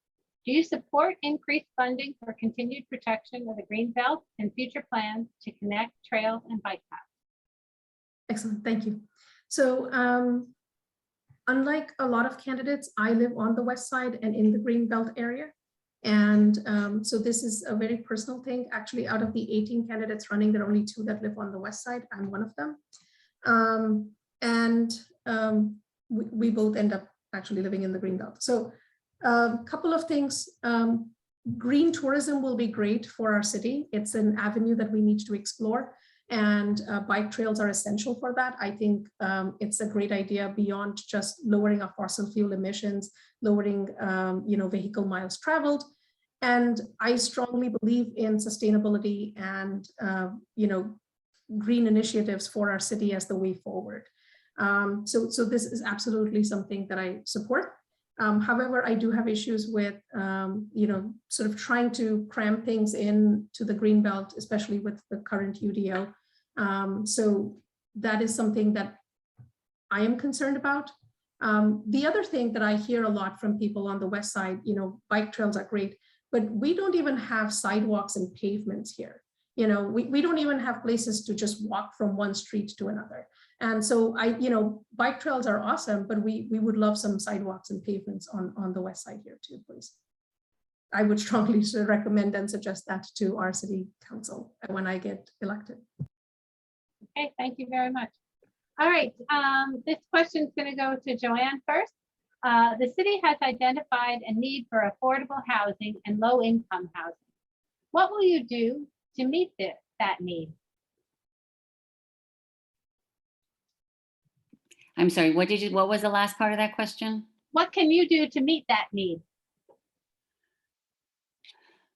Do you support increased funding for continued protection of the green belt and future plans to connect trails and bike paths? Excellent, thank you. So unlike a lot of candidates, I live on the west side and in the Greenbelt area. And so this is a very personal thing. Actually, out of the 18 candidates running, there are only 2 that live on the west side. I'm one of them. We both end up actually living in the Greenbelt. So a couple of things. Green tourism will be great for our city. It's an avenue that we need to explore, and bike trails are essential for that. I think it's a great idea beyond just lowering our fossil fuel emissions, lowering vehicle miles traveled. And I strongly believe in sustainability and green initiatives for our city as the way forward. So this is absolutely something that I support. However, I do have issues with, sort of trying to cram things into the Greenbelt, especially with the current UDO. So that is something that I am concerned about. The other thing that I hear a lot from people on the west side, bike trails are great, but we don't even have sidewalks and pavements here. We don't even have places to just walk from one street to another. And so bike trails are awesome, but we would love some sidewalks and pavements on the west side here too, please. I would strongly recommend and suggest that to our city council when I get elected. Okay, thank you very much. All right, this question is going to go to Joanne first. The city has identified a need for affordable housing and low-income housing. What will you do to meet that need? I'm sorry, what was the last part of that question? What can you do to meet that need?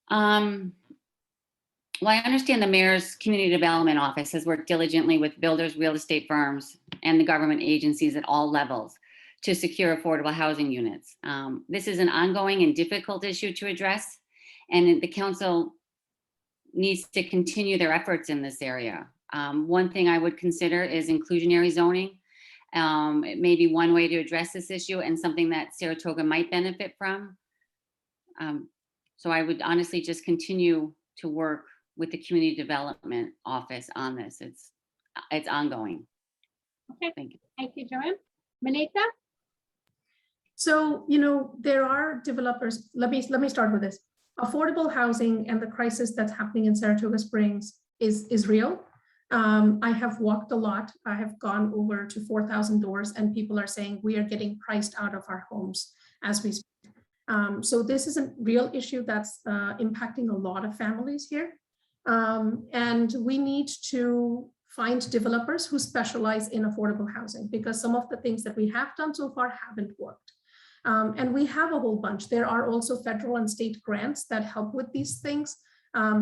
Well, I understand the mayor's community development office has worked diligently with builders, real estate firms, and the government agencies at all levels to secure affordable housing units. This is an ongoing and difficult issue to address, and the council needs to continue their efforts in this area. One thing I would consider is inclusionary zoning. It may be one way to address this issue and something that Saratoga might benefit from. So I would honestly just continue to work with the community development office on this. It's ongoing. Okay, thank you. Thank you, Joanne. Manita? So, you know, there are developers. Let me start with this. Affordable housing and the crisis that's happening in Saratoga Springs is real. I have walked a lot. I have gone over to 4,000 doors, and people are saying we are getting priced out of our homes as we speak. So this is a real issue that's impacting a lot of families here. And we need to find developers who specialize in affordable housing, because some of the things that we have done so far haven't worked. And we have a whole bunch. There are also federal and state grants that help with these things.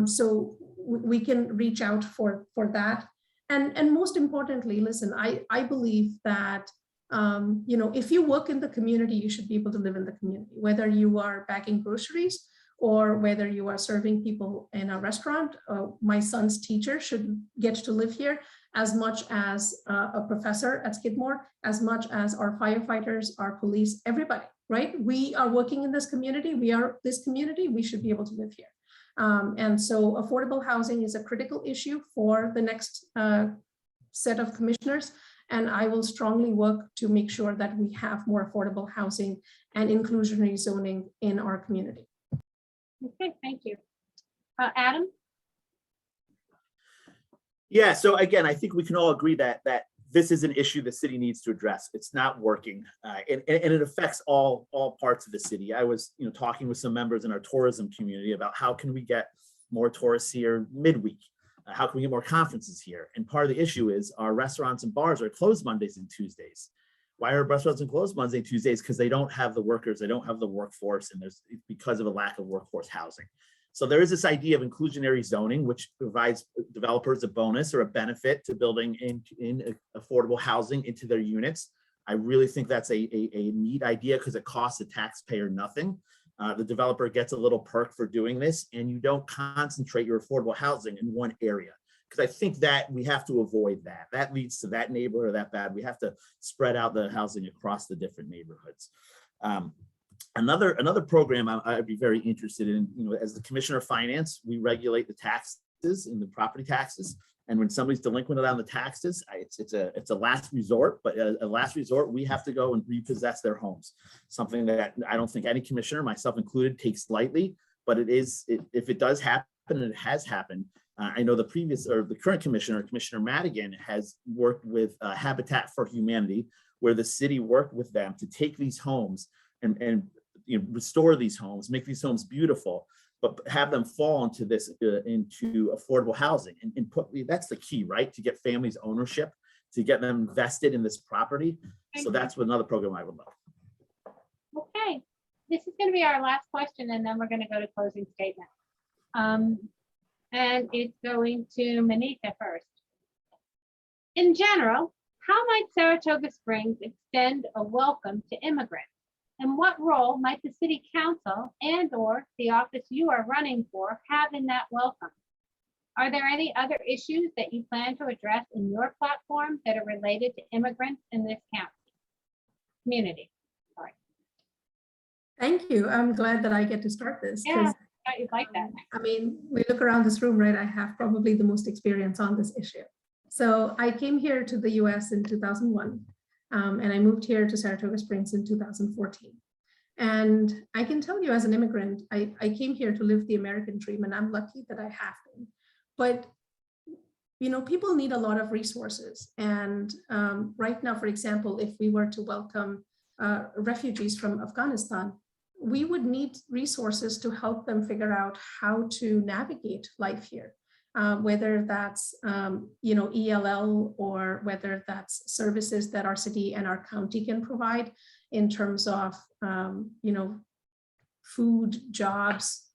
So we can reach out for that. And most importantly, listen, I believe that, you know, if you work in the community, you should be able to live in the community, whether you are bagging groceries or whether you are serving people in a restaurant. My son's teacher should get to live here as much as a professor at Skidmore, as much as our firefighters, our police, everybody, right? We are working in this community. We are this community. We should be able to live here. And so affordable housing is a critical issue for the next set of commissioners. And I will strongly work to make sure that we have more affordable housing and inclusionary zoning in our community. Okay, thank you. Adam? Yeah, so again, I think we can all agree that this is an issue the city needs to address. It's not working, and it affects all parts of the city. I was, you know, talking with some members in our tourism community about how can we get more tourists here midweek? How can we get more conferences here? And part of the issue is our restaurants and bars are closed Mondays and Tuesdays. Why are restaurants closed Mondays and Tuesdays? Because they don't have the workers, they don't have the workforce, and it's because of a lack of workforce housing. So there is this idea of inclusionary zoning, which provides developers a bonus or a benefit to building in affordable housing into their units. I really think that's a neat idea because it costs the taxpayer nothing. The developer gets a little perk for doing this, and you don't concentrate your affordable housing in one area. Because I think that we have to avoid that. That leads to that neighborhood or that bad. We have to spread out the housing across the different neighborhoods. Another program I'd be very interested in, you know, as the Commissioner of Finance, we regulate the taxes and the property taxes. And when somebody's delinquent on the taxes, it's a last resort, but a last resort, we have to go and repossess their homes. Something that I don't think any commissioner, myself included, takes lightly, but if it does happen, and it has happened. I know the current commissioner, Commissioner Madigan, has worked with Habitat for Humanity, where the city worked with them to take these homes and you know, restore these homes, make these homes beautiful, but have them fall into this into affordable housing and that's the key, right? To get families ownership, to get them invested in this property. So that's another program I would love. Okay, this is going to be our last question, and then we're going to go to closing statement. And it's going to Manita first. In general, how might Saratoga Springs extend a welcome to immigrants? And what role might the city council and/or the office you are running for have in that welcome? Are there any other issues that you plan to address in your platform that are related to immigrants in this community? Sorry. Thank you. I'm glad that I get to start this. Yeah, I like that. I mean, we look around this room, right? I have probably the most experience on this issue. So I came here to the US in 2001. And I moved here to Saratoga Springs in 2014. And I can tell you as an immigrant, I came here to live the American dream, and I'm lucky that I have been. But, you know, people need a lot of resources. And right now, for example, if we were to welcome refugees from Afghanistan, we would need resources to help them figure out how to navigate life here. Whether that's, you know, ELL, or whether that's services that our city and our county can provide in terms of, you know, food, jobs,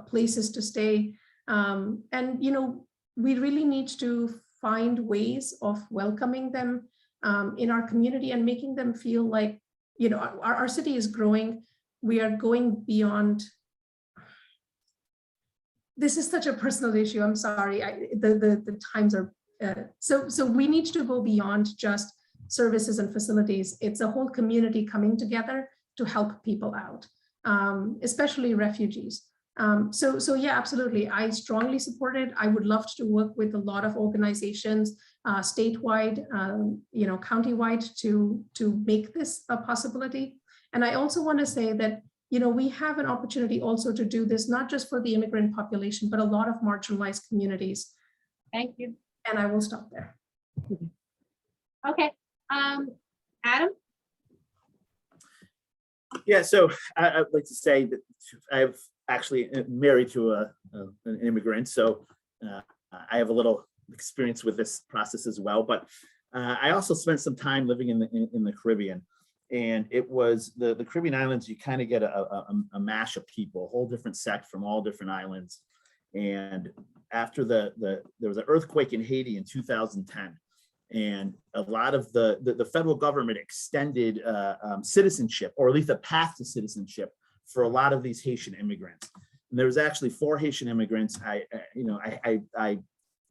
places to stay. And, you know, we really need to find ways of welcoming them in our community and making them feel like, you know, our city is growing. We are going beyond. This is such a personal issue. I'm sorry. The times are so we need to go beyond just services and facilities. It's a whole community coming together to help people out, especially refugees. So yeah, absolutely. I strongly support it. I would love to work with a lot of organizations, statewide, you know, countywide, to make this a possibility. And I also want to say that, we have an opportunity also to do this, not just for the immigrant population, but a lot of marginalized communities. Thank you. And I will stop there. Okay, Adam? Yeah, so I'd like to say that I've actually married to an immigrant, so I have a little experience with this process as well. But I also spent some time living in the Caribbean, and it was the Caribbean islands. You kind of get a mash of people, a whole different sect from all different islands. And after there was an earthquake in Haiti in 2010. And a lot of the federal government extended citizenship, or at least a path to citizenship, for a lot of these Haitian immigrants. And there was actually 4 Haitian immigrants. I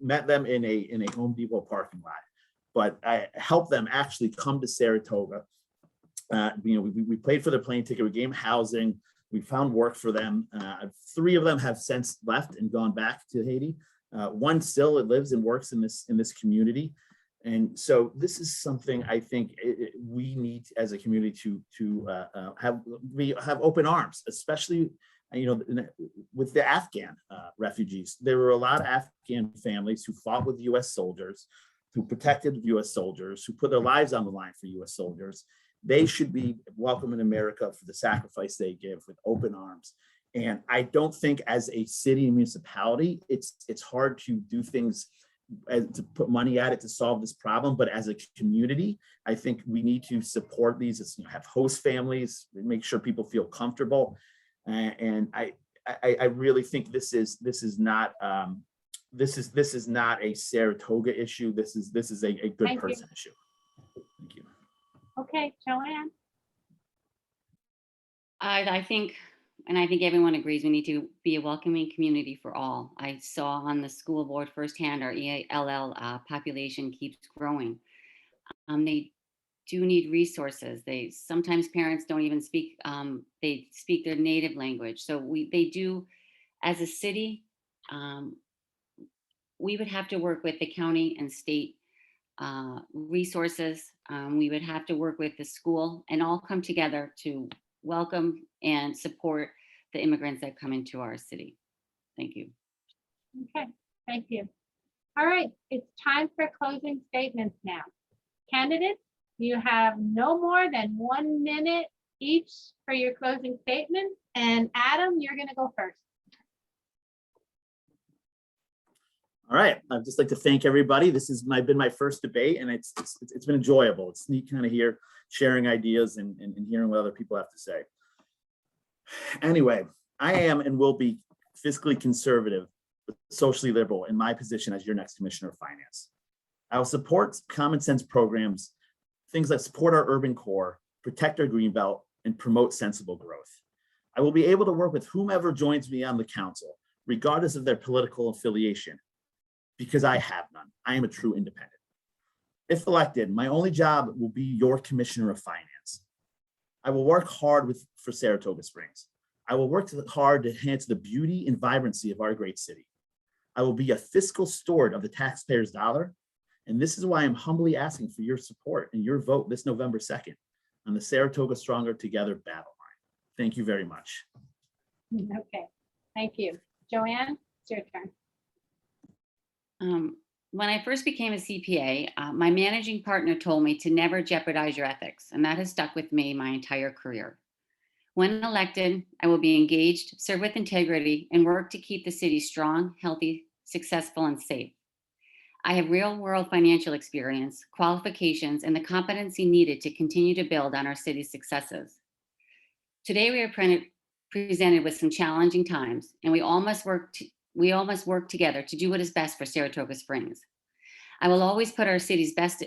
met them in a Home Depot parking lot, but I helped them actually come to Saratoga. We paid for their plane ticket. We gave them housing. We found work for them. 3 of them have since left and gone back to Haiti. One still lives and works in this community. And so this is something I think we need as a community to have open arms, especially with the Afghan refugees. There were a lot of Afghan families who fought with U.S. soldiers, who protected U.S. soldiers, who put their lives on the line for U.S. soldiers. They should be welcome in America for the sacrifice they give with open arms. And I don't think as a city and municipality, it's hard to do things to put money at it to solve this problem. But as a community, I think we need to support these, have host families, make sure people feel comfortable. And I really think this is not a Saratoga issue. This is a good person issue. Thank you. Okay, Joanne? I think everyone agrees we need to be a welcoming community for all. I saw on the school board firsthand our ELL population keeps growing. They do need resources. Sometimes parents don't even speak, they speak their native language. So they do, as a city, we would have to work with the county and state resources. We would have to work with the school and all come together to welcome and support the immigrants that come into our city. Thank you. Okay, thank you. All right, it's time for closing statements now. Candidates, you have no more than 1 minute each for your closing statement. And Adam, you're going to go first. All right, I'd just like to thank everybody. This has been my first debate, and it's been enjoyable. It's neat kind of sharing ideas and hearing what other people have to say. Anyway, I am and will be fiscally conservative, but socially liberal in my position as your next Commissioner of Finance. I will support common sense programs, things that support our urban core, protect our greenbelt, and promote sensible growth. I will be able to work with whomever joins me on the council, regardless of their political affiliation, because I have none. I am a true independent. If elected, my only job will be your Commissioner of Finance. I will work hard for Saratoga Springs. I will work hard to enhance the beauty and vibrancy of our great city. I will be a fiscal steward of the taxpayer's dollar. And this is why I'm humbly asking for your support and your vote this November 2nd on the Saratoga Stronger Together battle line. Thank you very much. Okay, thank you. Joanne, it's your turn. When I first became a CPA, my managing partner told me to never jeopardize your ethics, and that has stuck with me my entire career. When elected, I will be engaged, serve with integrity, and work to keep the city strong, healthy, successful, and safe. I have real-world financial experience, qualifications, and the competency needed to continue to build on our city's successes. Today, we are presented with some challenging times, and we all must work together to do what is best for Saratoga Springs. I will always put our city's best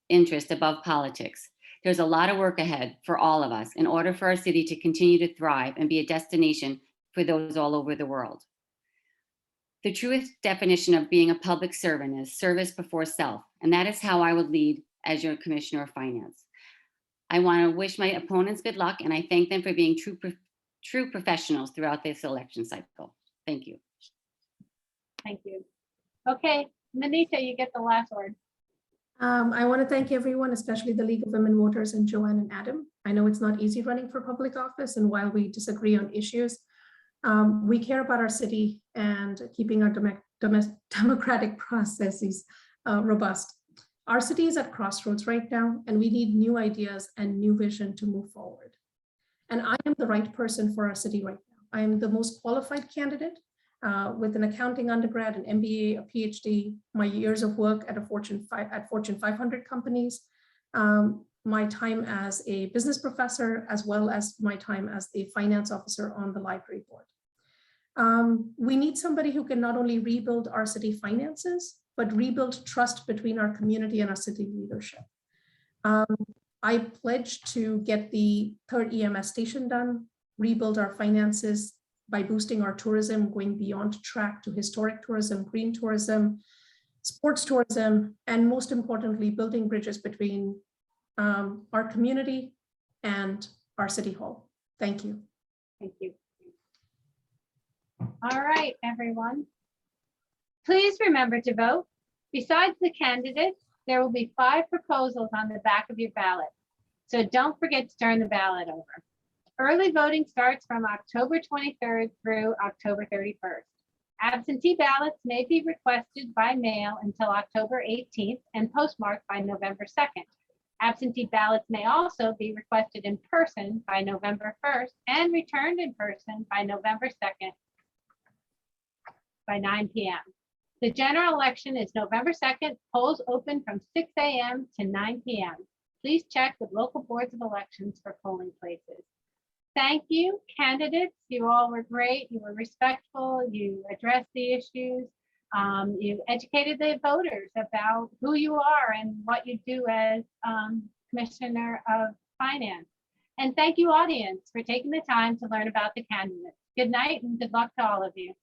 interest above politics. There's a lot of work ahead for all of us in order for our city to continue to thrive and be a destination for those all over the world. The truest definition of being a public servant is service before self, and that is how I would lead as your Commissioner of Finance. I want to wish my opponents good luck, and I thank them for being true professionals throughout this election cycle. Thank you. Thank you. Okay, Manita, you get the last word. I want to thank everyone, especially the League of Women Voters and Joanne and Adam. I know it's not easy running for public office, and while we disagree on issues, we care about our city and keeping our democratic processes robust. Our city is at crossroads right now, and we need new ideas and new vision to move forward. And I am the right person for our city right now. I am the most qualified candidate with an accounting undergrad, an MBA, a PhD, my years of work at Fortune 500 companies, my time as a business professor, as well as my time as a finance officer on the library board. We need somebody who can not only rebuild our city finances, but rebuild trust between our community and our city leadership. I pledge to get the third EMS station done, rebuild our finances by boosting our tourism, going beyond track to historic tourism, green tourism, sports tourism, and most importantly, building bridges between our community and our city hall. Thank you. Thank you. All right, everyone. Please remember to vote. Besides the candidates, there will be 5 proposals on the back of your ballot. So don't forget to turn the ballot over. Early voting starts from October 23rd through October 31st. Absentee ballots may be requested by mail until October 18th and postmarked by November 2nd. Absentee ballots may also be requested in person by November 1st and returned in person by November 2nd by 9 p.m. The general election is November 2nd. Polls open from 6 a.m. to 9 p.m. Please check with local boards of elections for polling places. Thank you, candidates. You all were great. You were respectful. You addressed the issues. You educated the voters about who you are and what you do as Commissioner of Finance. And thank you, audience, for taking the time to learn about the candidates. Good night and good luck to all of you.